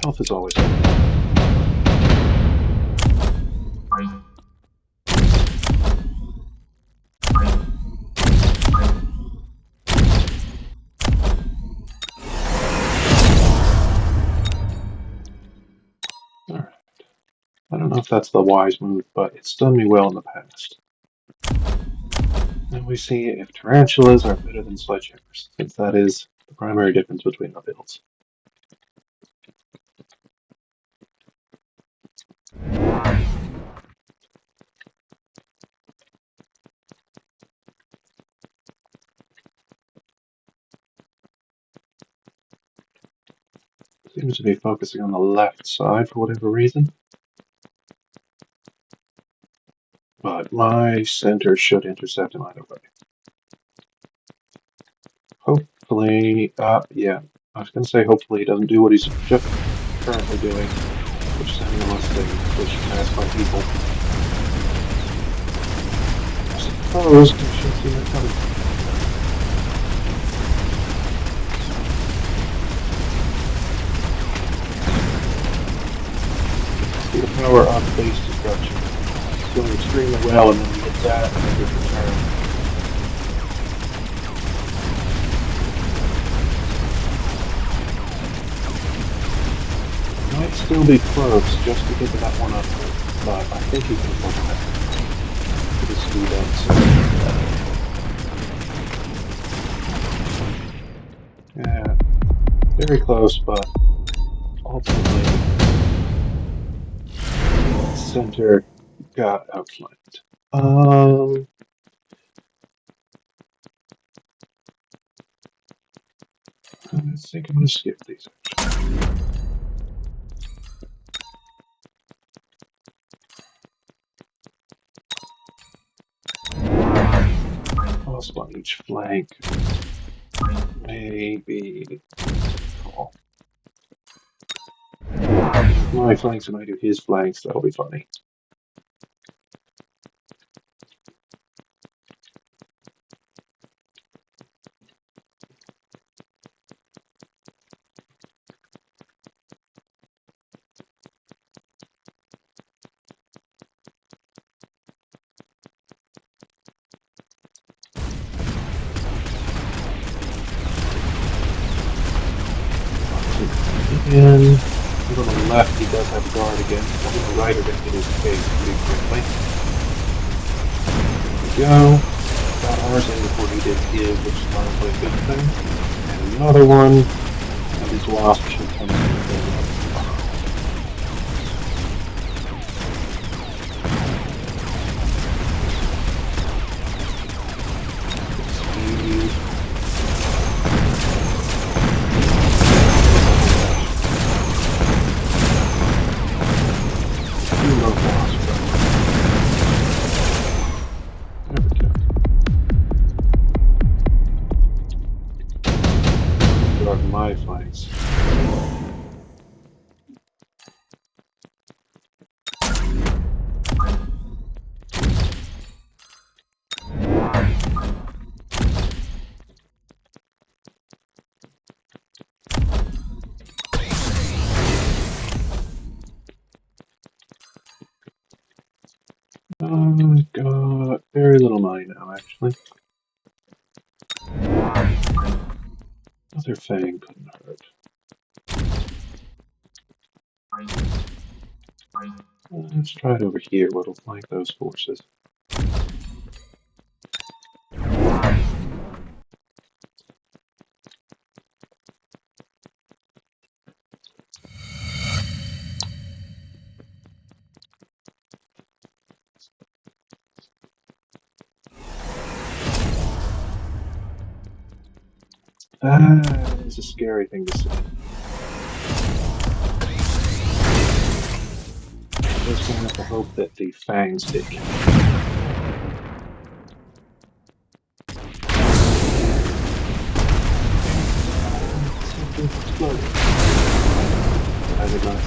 Health is always good. Alright. I don't know if that's the wise move, but it's done me well in the past. And we see if tarantulas are better than sledgehammers, since that is the primary difference between our builds. Seems to be focusing on the left side for whatever reason. But my center should intercept him either way. Hopefully, yeah. I was going to say hopefully he doesn't do what he's just currently doing, which is having a Mustang push past my people. I suppose I should see that coming. See the power of base destruction. It's going extremely well, and then we get that and a different turn. Might still be close just because of that one upgrade, but I think he can pull that to the speed up. So. Yeah, very close, but ultimately center got outflanked. I think I'm going to skip these. Possible on each flank. Maybe call. My flanks and I do his flanks, that'll be funny. And on the left, he does have a guard again. On the right, are going to get his face pretty quickly. There we go. Got ours in before he did his, which is probably a good thing. And another one of these wasps should come in. My flanks. Got very little money now, actually. Another Fang couldn't hurt. Let's try it over here, what'll flank those forces. That is a scary thing to see. I'm just gonna have to hope that the fangs did count. I landed nice.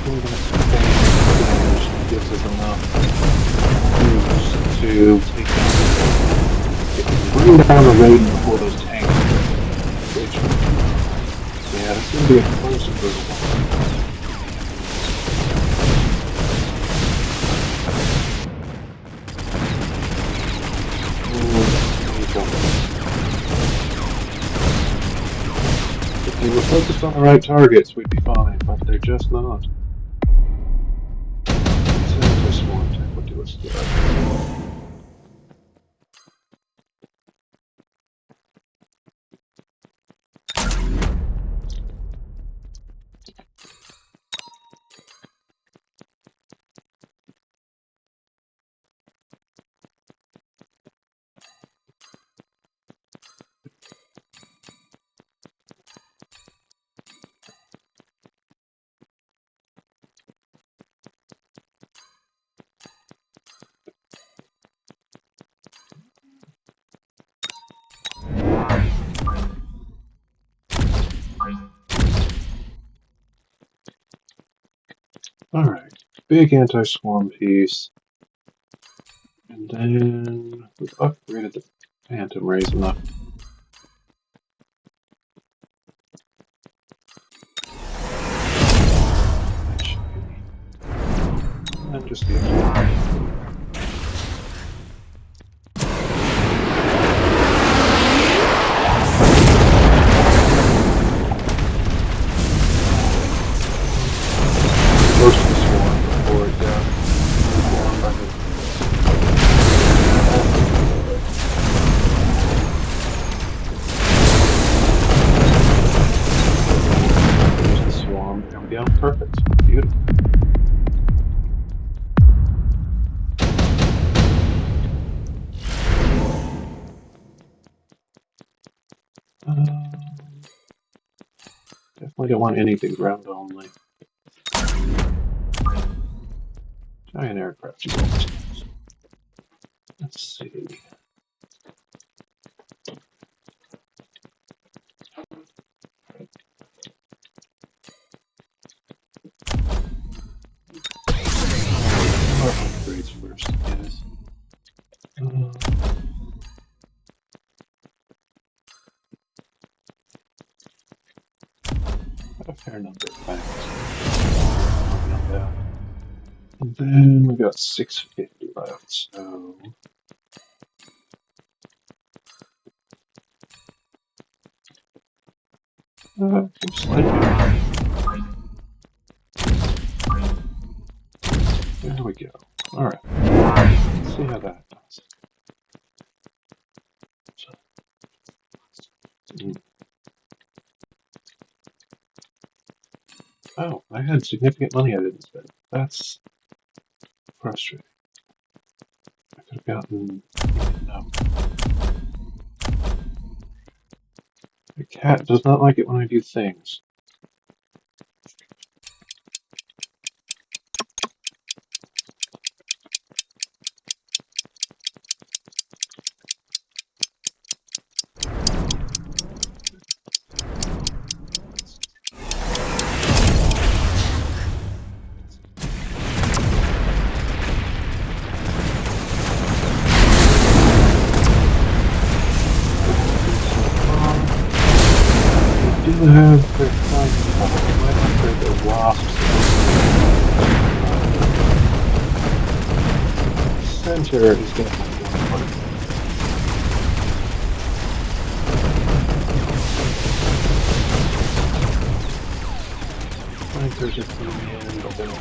Doing some damage that gives us enough boost to take down, bring down the rating before those tanks. Which, yeah, that's going to be a close and brutal one. If we were focused on the right targets, we'd be fine, but they're just not. These anti-swarm tech would do us good. Alright, big anti-swarm piece. And then we've upgraded the phantom rays enough. That should be. And just the most of the swarm before it got swarmed by there's the swarm. There we go. Perfect. Beautiful. Definitely don't want anything ground only. Giant aircraft is always nice. Let's see. Our upgrades first, I guess. A fair number of things. Not bad. And then we got 650 left, so. Slightly. There we go. Alright. Let's see how that does. Oh, I had significant money I didn't spend. That's frustrating. I could have gotten. No. The cat does not like it when I do things. Do have their flight. I might upgrade their wasps. Center is definitely one of flankers are coming in, but they're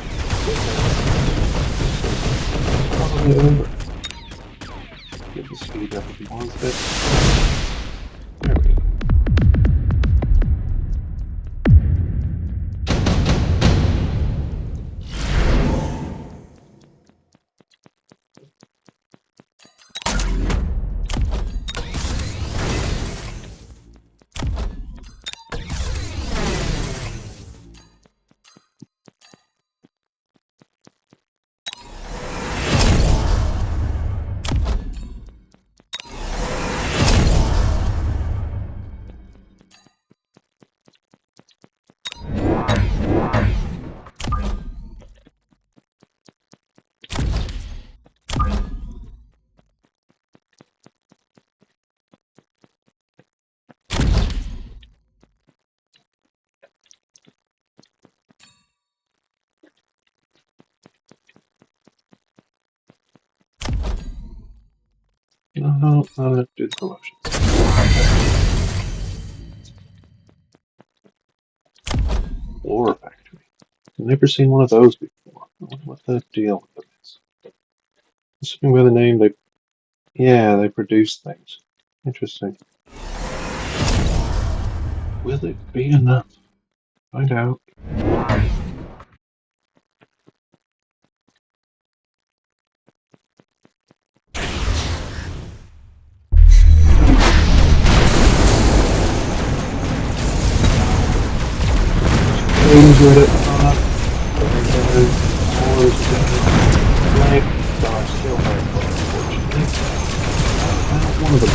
probably over. Give the speed up if he wants it. There we go. No, not enough to do the promotions. War factory. I've never seen one of those before. I wonder what the deal with them is. Something by the name, they produce things. Interesting. Will it be enough? Find out. Trains are at the top. And ores are dead. Blank are still hardcore, unfortunately. Not one of them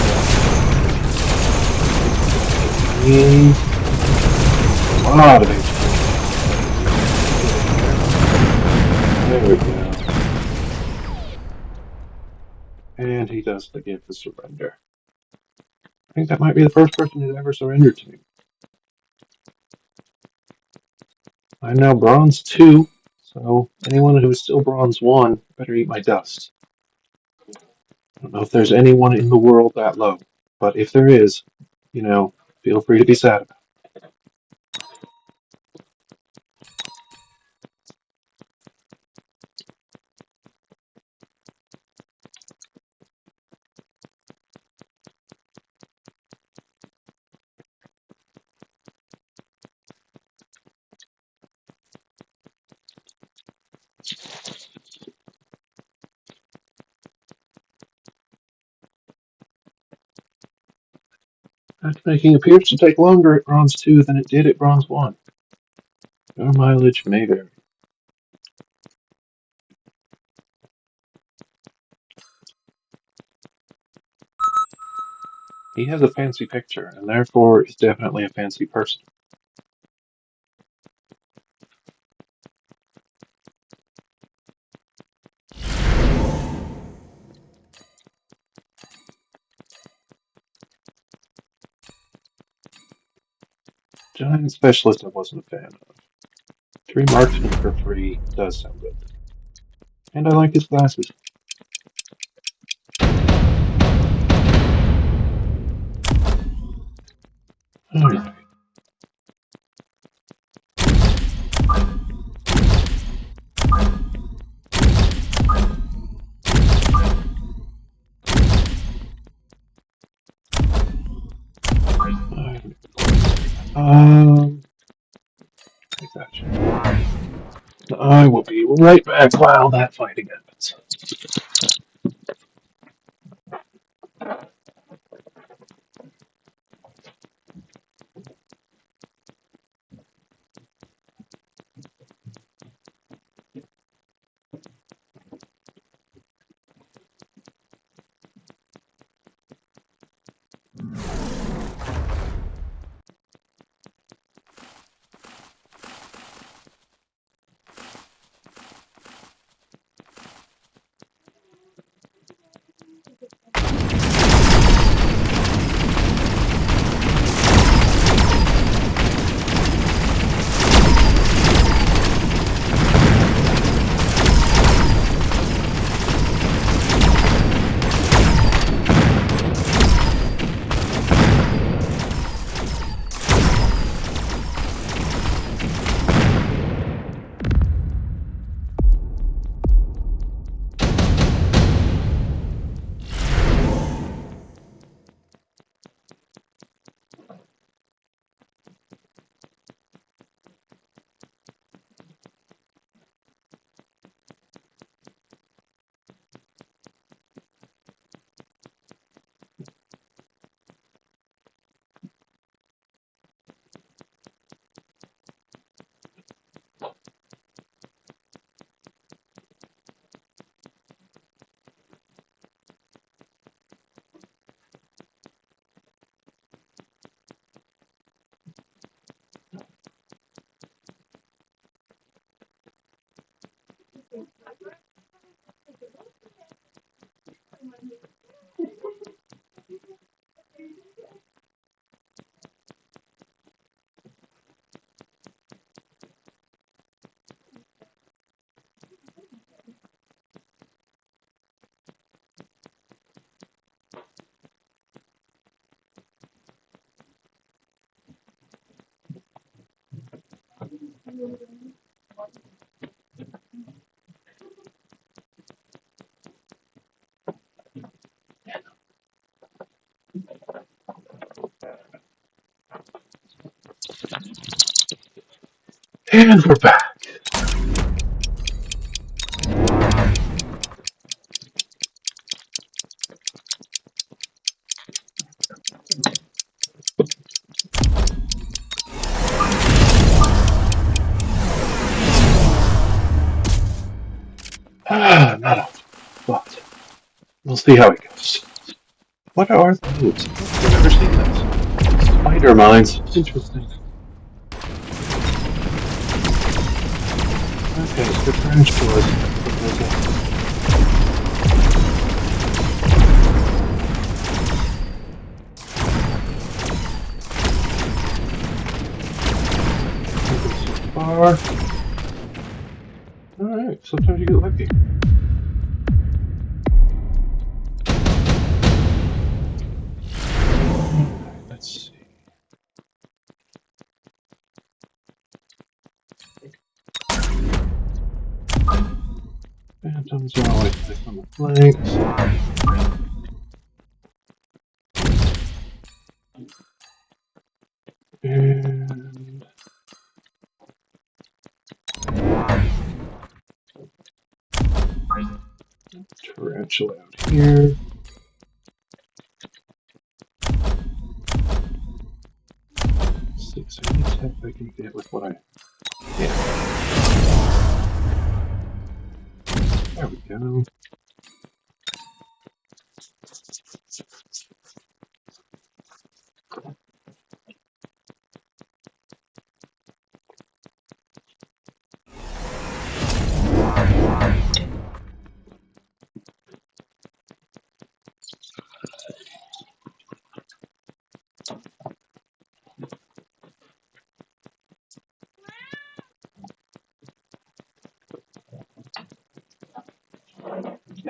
needs a lot of HP. There we go. And he does the give the surrender. I think that might be the first person who's ever surrendered to me. I'm now bronze 2, so anyone who's still bronze 1 better eat my dust. I don't know if there's anyone in the world that low, but if there is, feel free to be sad about it. Matchmaking appears to take longer at bronze 2 than it did at bronze 1. Your mileage may vary. He has a fancy picture, and therefore is definitely a fancy person. Giant Specialist I wasn't a fan of. 3 Marksman for free does sound good. And I like his glasses. Alright. Take that. I will be right back while that fighting happens. And we're back. Not often, but we'll see how it goes. What are those? I've never seen those. Spider mines. Interesting. Okay, so they're tarantulas. Put those up. Nothing so far. Alright, sometimes you get lucky. Alright, let's see. Phantoms are always nice on the flanks. And tarantula out here. Let's see, so any tech I can get with what I can. There we go.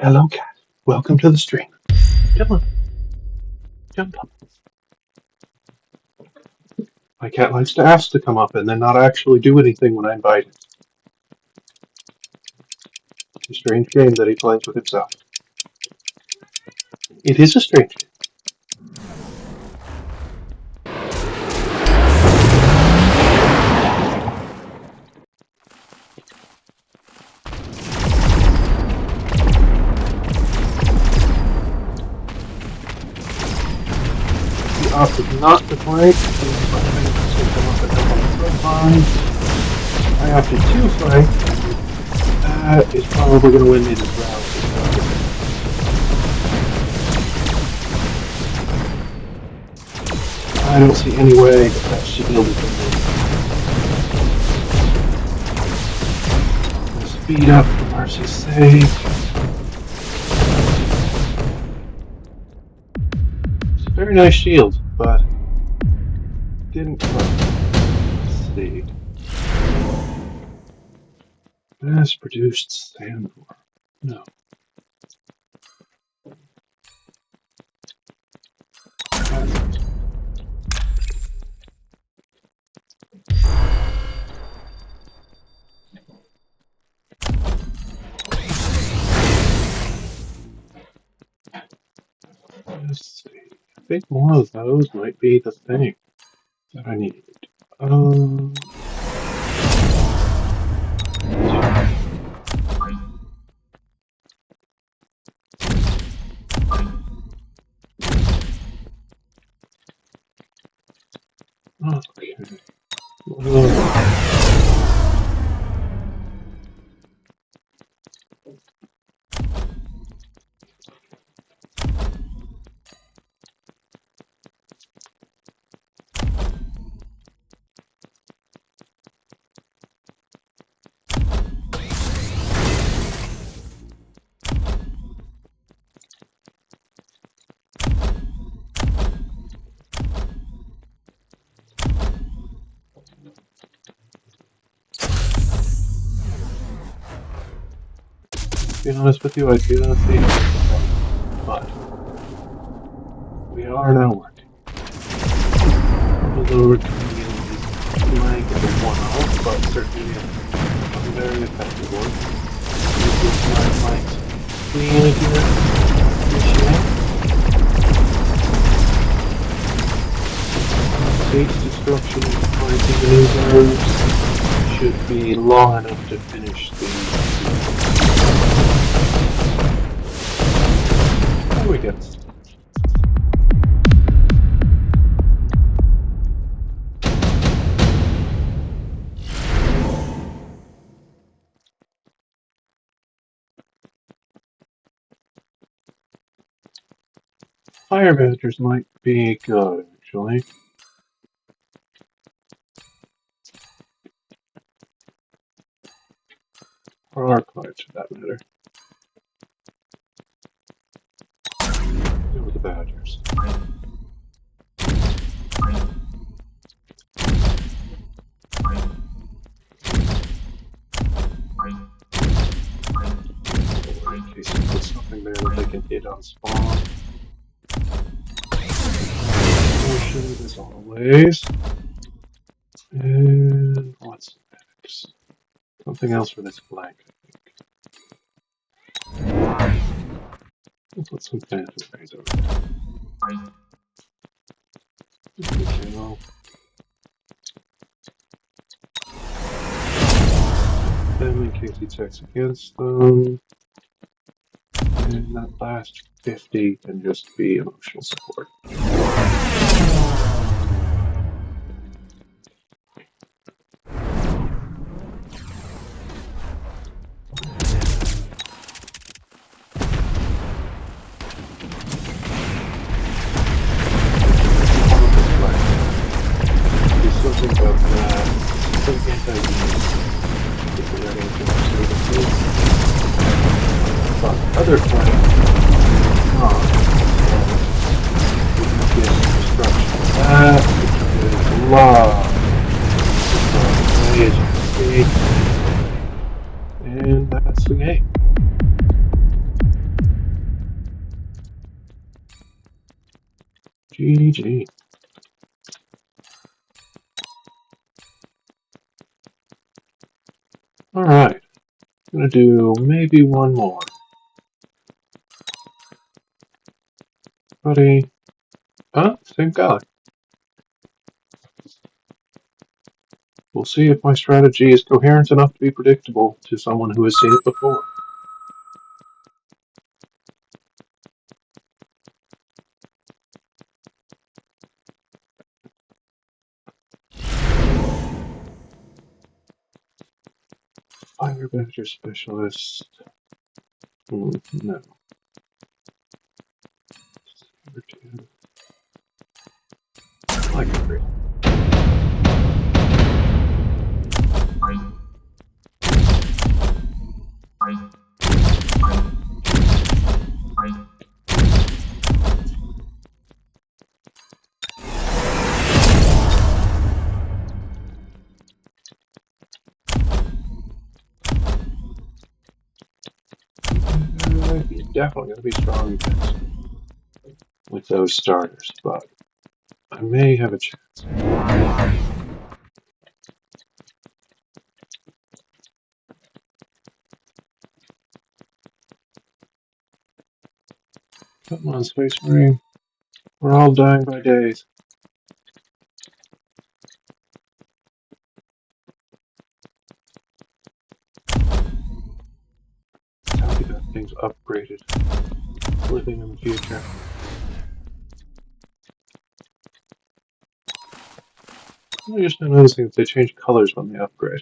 Hello, cat. Welcome to the stream. Come on, jump up. My cat likes to ask to come up and then not actually do anything when I invite him. It's a strange game that he plays with himself. It is a strange game. He opted not to flank. He invited us to come up and help on the front line. I opted to flank. That is probably going to win me this round. I don't see any way that shield is going to speed up for Mercy's sake. It's a very nice shield, but didn't quite. Let's see. Mass produced sandworm. No. Let's see. I think more of those might be the thing that I need. Um. Okay. To be honest with you, I do not see it, but we are now working. Although we're coming in. blanket of one-off, but certainly a very effective one. Keep those black flanks clean again. Base destruction and fighting maneuvers should be long enough to finish the. There we go. Fire managers might be good, actually. Or archives, for that matter. Go with the badgers. In case you put something there that they can hit on spawn. Potions, as always. And what's next? Something else for this flank, I think. Let's put some phantom rays over there. Channel. Them in case he checks against them. And that last 50 can just be emotional support. There's something about that. Some anti-units. People are going to but other flank, not. So we can get destruction. That is a lot. As you can see. And that's the game. GG. Alright. I'm gonna do maybe one more. Buddy. Huh? Same guy. We'll see if my strategy is coherent enough to be predictable to someone who has seen it before. Fire Badger Specialist. No. I can agree. He's definitely going to be strong against me with those starters, but I may have a chance. Come on, Space Marine. We're all dying by days. How you got things upgraded. Living in the future. I'm just noticing that they change colors when they upgrade.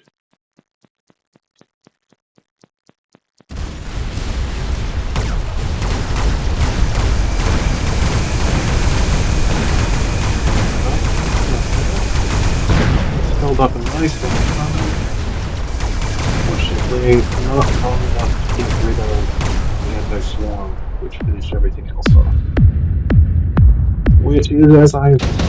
It's held up a nice long time. Unfortunately, not long enough to get rid of the anti-swarm, which finished everything else off. Which is as I anticipated.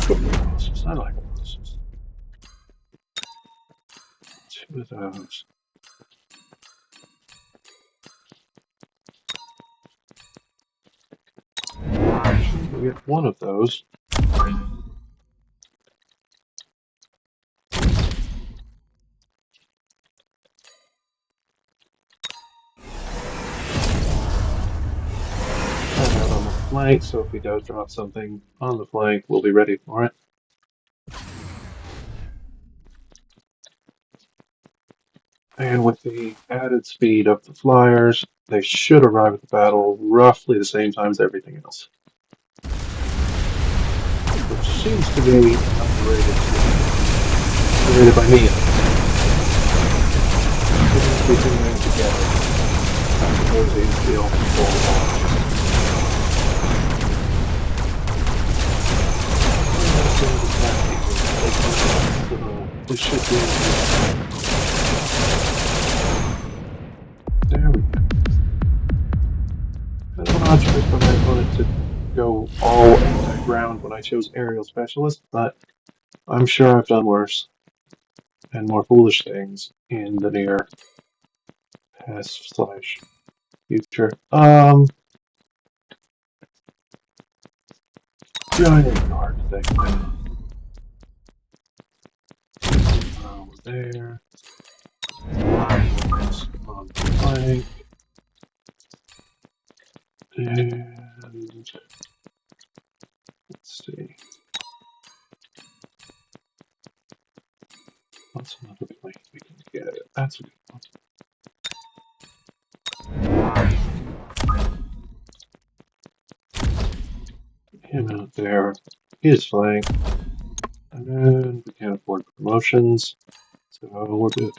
Football losses. I like losses. Two of those. We'll get one of those. Cut out on the flank, so if he does drop something on the flank, we'll be ready for it. And with the added speed of the flyers, they should arrive at the battle roughly the same time as everything else. Which seems to be underrated by me. Everything there together. I suppose he's the only full this should be there we go. Kind of an odd choice by my opponent to go all anti-ground when I chose aerial specialist, but I'm sure I've done worse and more foolish things in the near past / future. Giant guard thing, why not? There. On the flank. And let's see. What's another flank we can get? That's a good one. Him out there. His flank. And then we can't afford promotions. So we're good.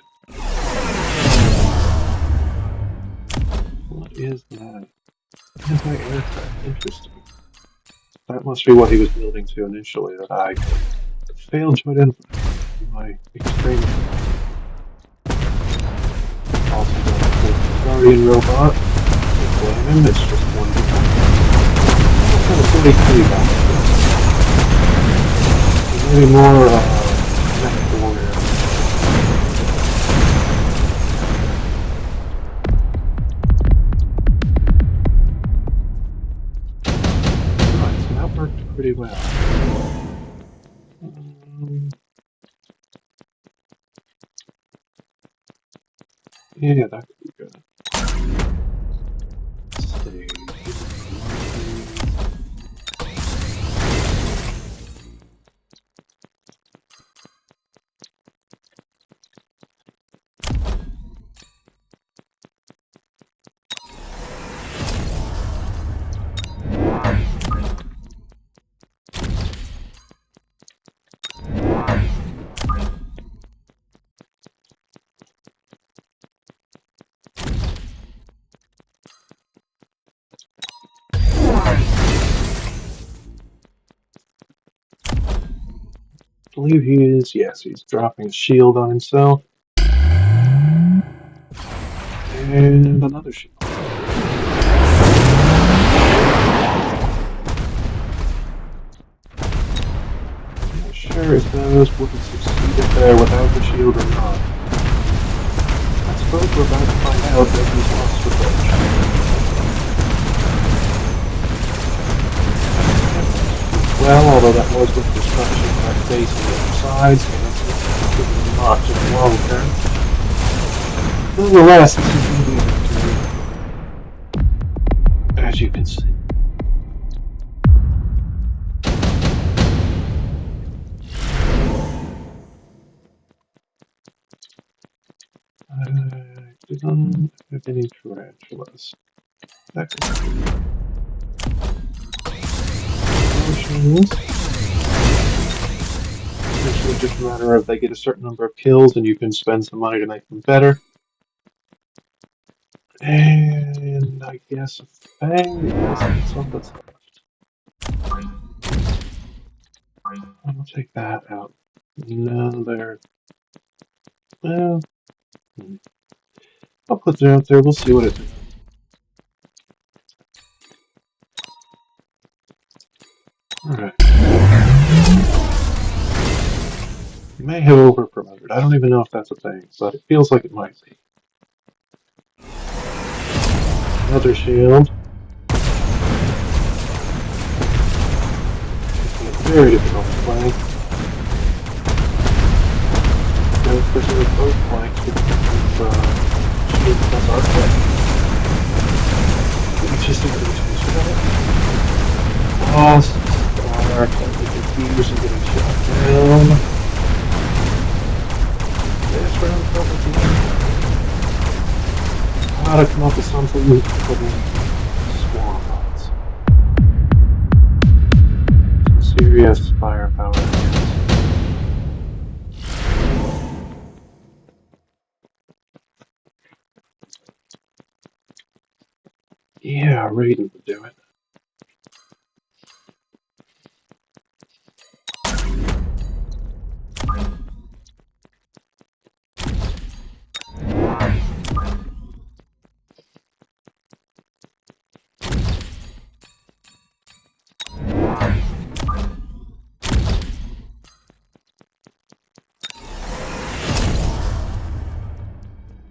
What is that? Anti-aircraft. Interesting. That must be what he was building to initially that I failed to identify my extreme. Also got a Guardian robot. Don't blame him, it's just wonderful. What kind of 33 bombs? Maybe more mech warrior. Right, so that worked pretty well. Yeah, that could be good. Let's see. I believe he is, yes, he's dropping a shield on himself. And another shield. I'm not sure if those would have succeeded there without the shield or not. I suppose we're about to find out that he's lost the approach. Well, although that was with destruction of that base on the other side, so that's not just long term. Nonetheless, this is going to be a victory, as you can see. I don't have any tarantulas. That could be potions. It's just a matter of they get a certain number of kills and you can spend some money to make them better. And I guess a fang because that's all that's left. I'll take that out. Another. Well, I'll put it out there. We'll see what it does. Alright. You may have overpromoted. I don't even know if that's a thing, but it feels like it might be. Another shield. Very difficult to play. Go preserve both flanks with shield plus arclight. Which is increasing strength. Lost. Are tightly confused and getting shot down. This round probably gotta come up with something for the swarm bots. Some serious firepower. Yeah, Raiden would do it.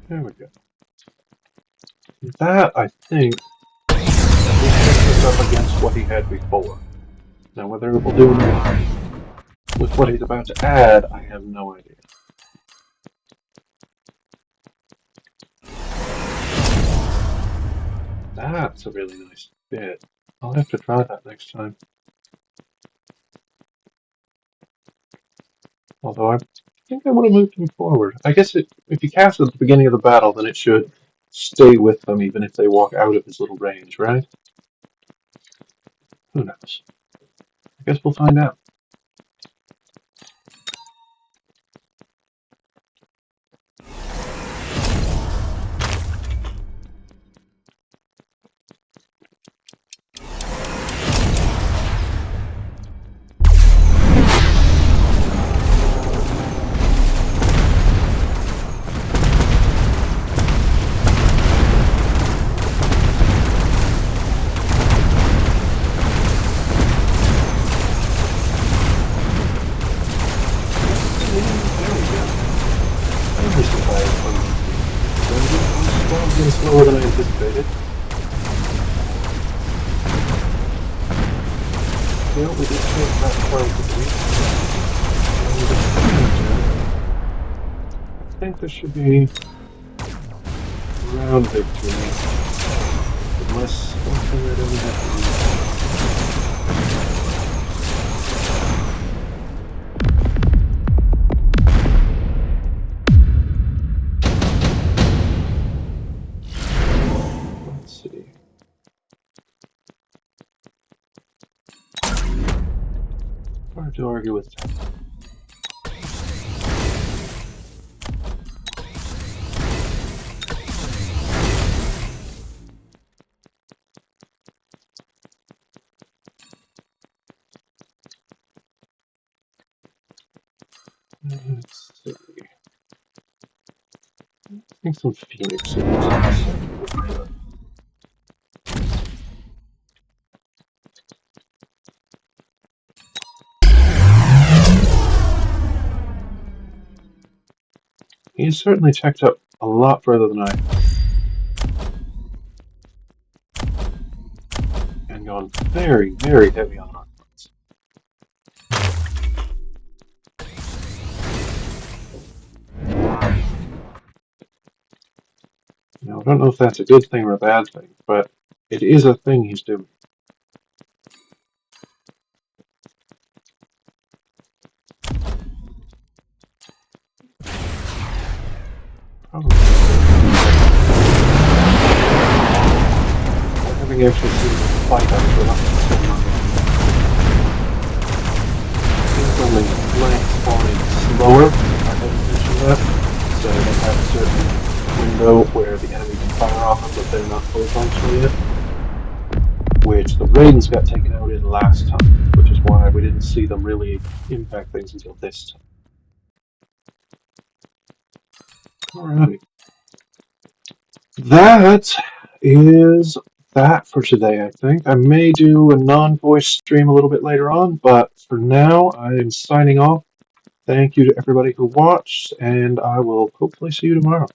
There we go. That, I think, will set this up against what he had before. Now, whether it will do with what he's about to add, I have no idea. That's a really nice bit. I'll have to try that next time. Although I think I would have moved him forward. I guess if you cast it at the beginning of the battle, then it should stay with them even if they walk out of his little range, right? Who knows? I guess we'll find out. Slower than I anticipated. Yeah, we did take that flank at least. I think this should be round victory. Unless something I don't have to use. Let's see. Hard to argue with that. Let's see. I think some Phoenix would be good. He's certainly checked up a lot further than I have. And gone very, very heavy on arc points. Now, I don't know if that's a good thing or a bad thing, but it is a thing he's doing. Probably. Having actually seen the fight out for that so much. It's only flank spawning slower. I hadn't mentioned that. So they have a certain window where the enemy can fire off them, but they're not full functional yet. Which the Raidens got taken out in last time, which is why we didn't see them really impact things until this time. Alrighty. That is that for today, I think. I may do a non-voice stream a little bit later on, but for now, I am signing off. Thank you to everybody who watched, and I will hopefully see you tomorrow.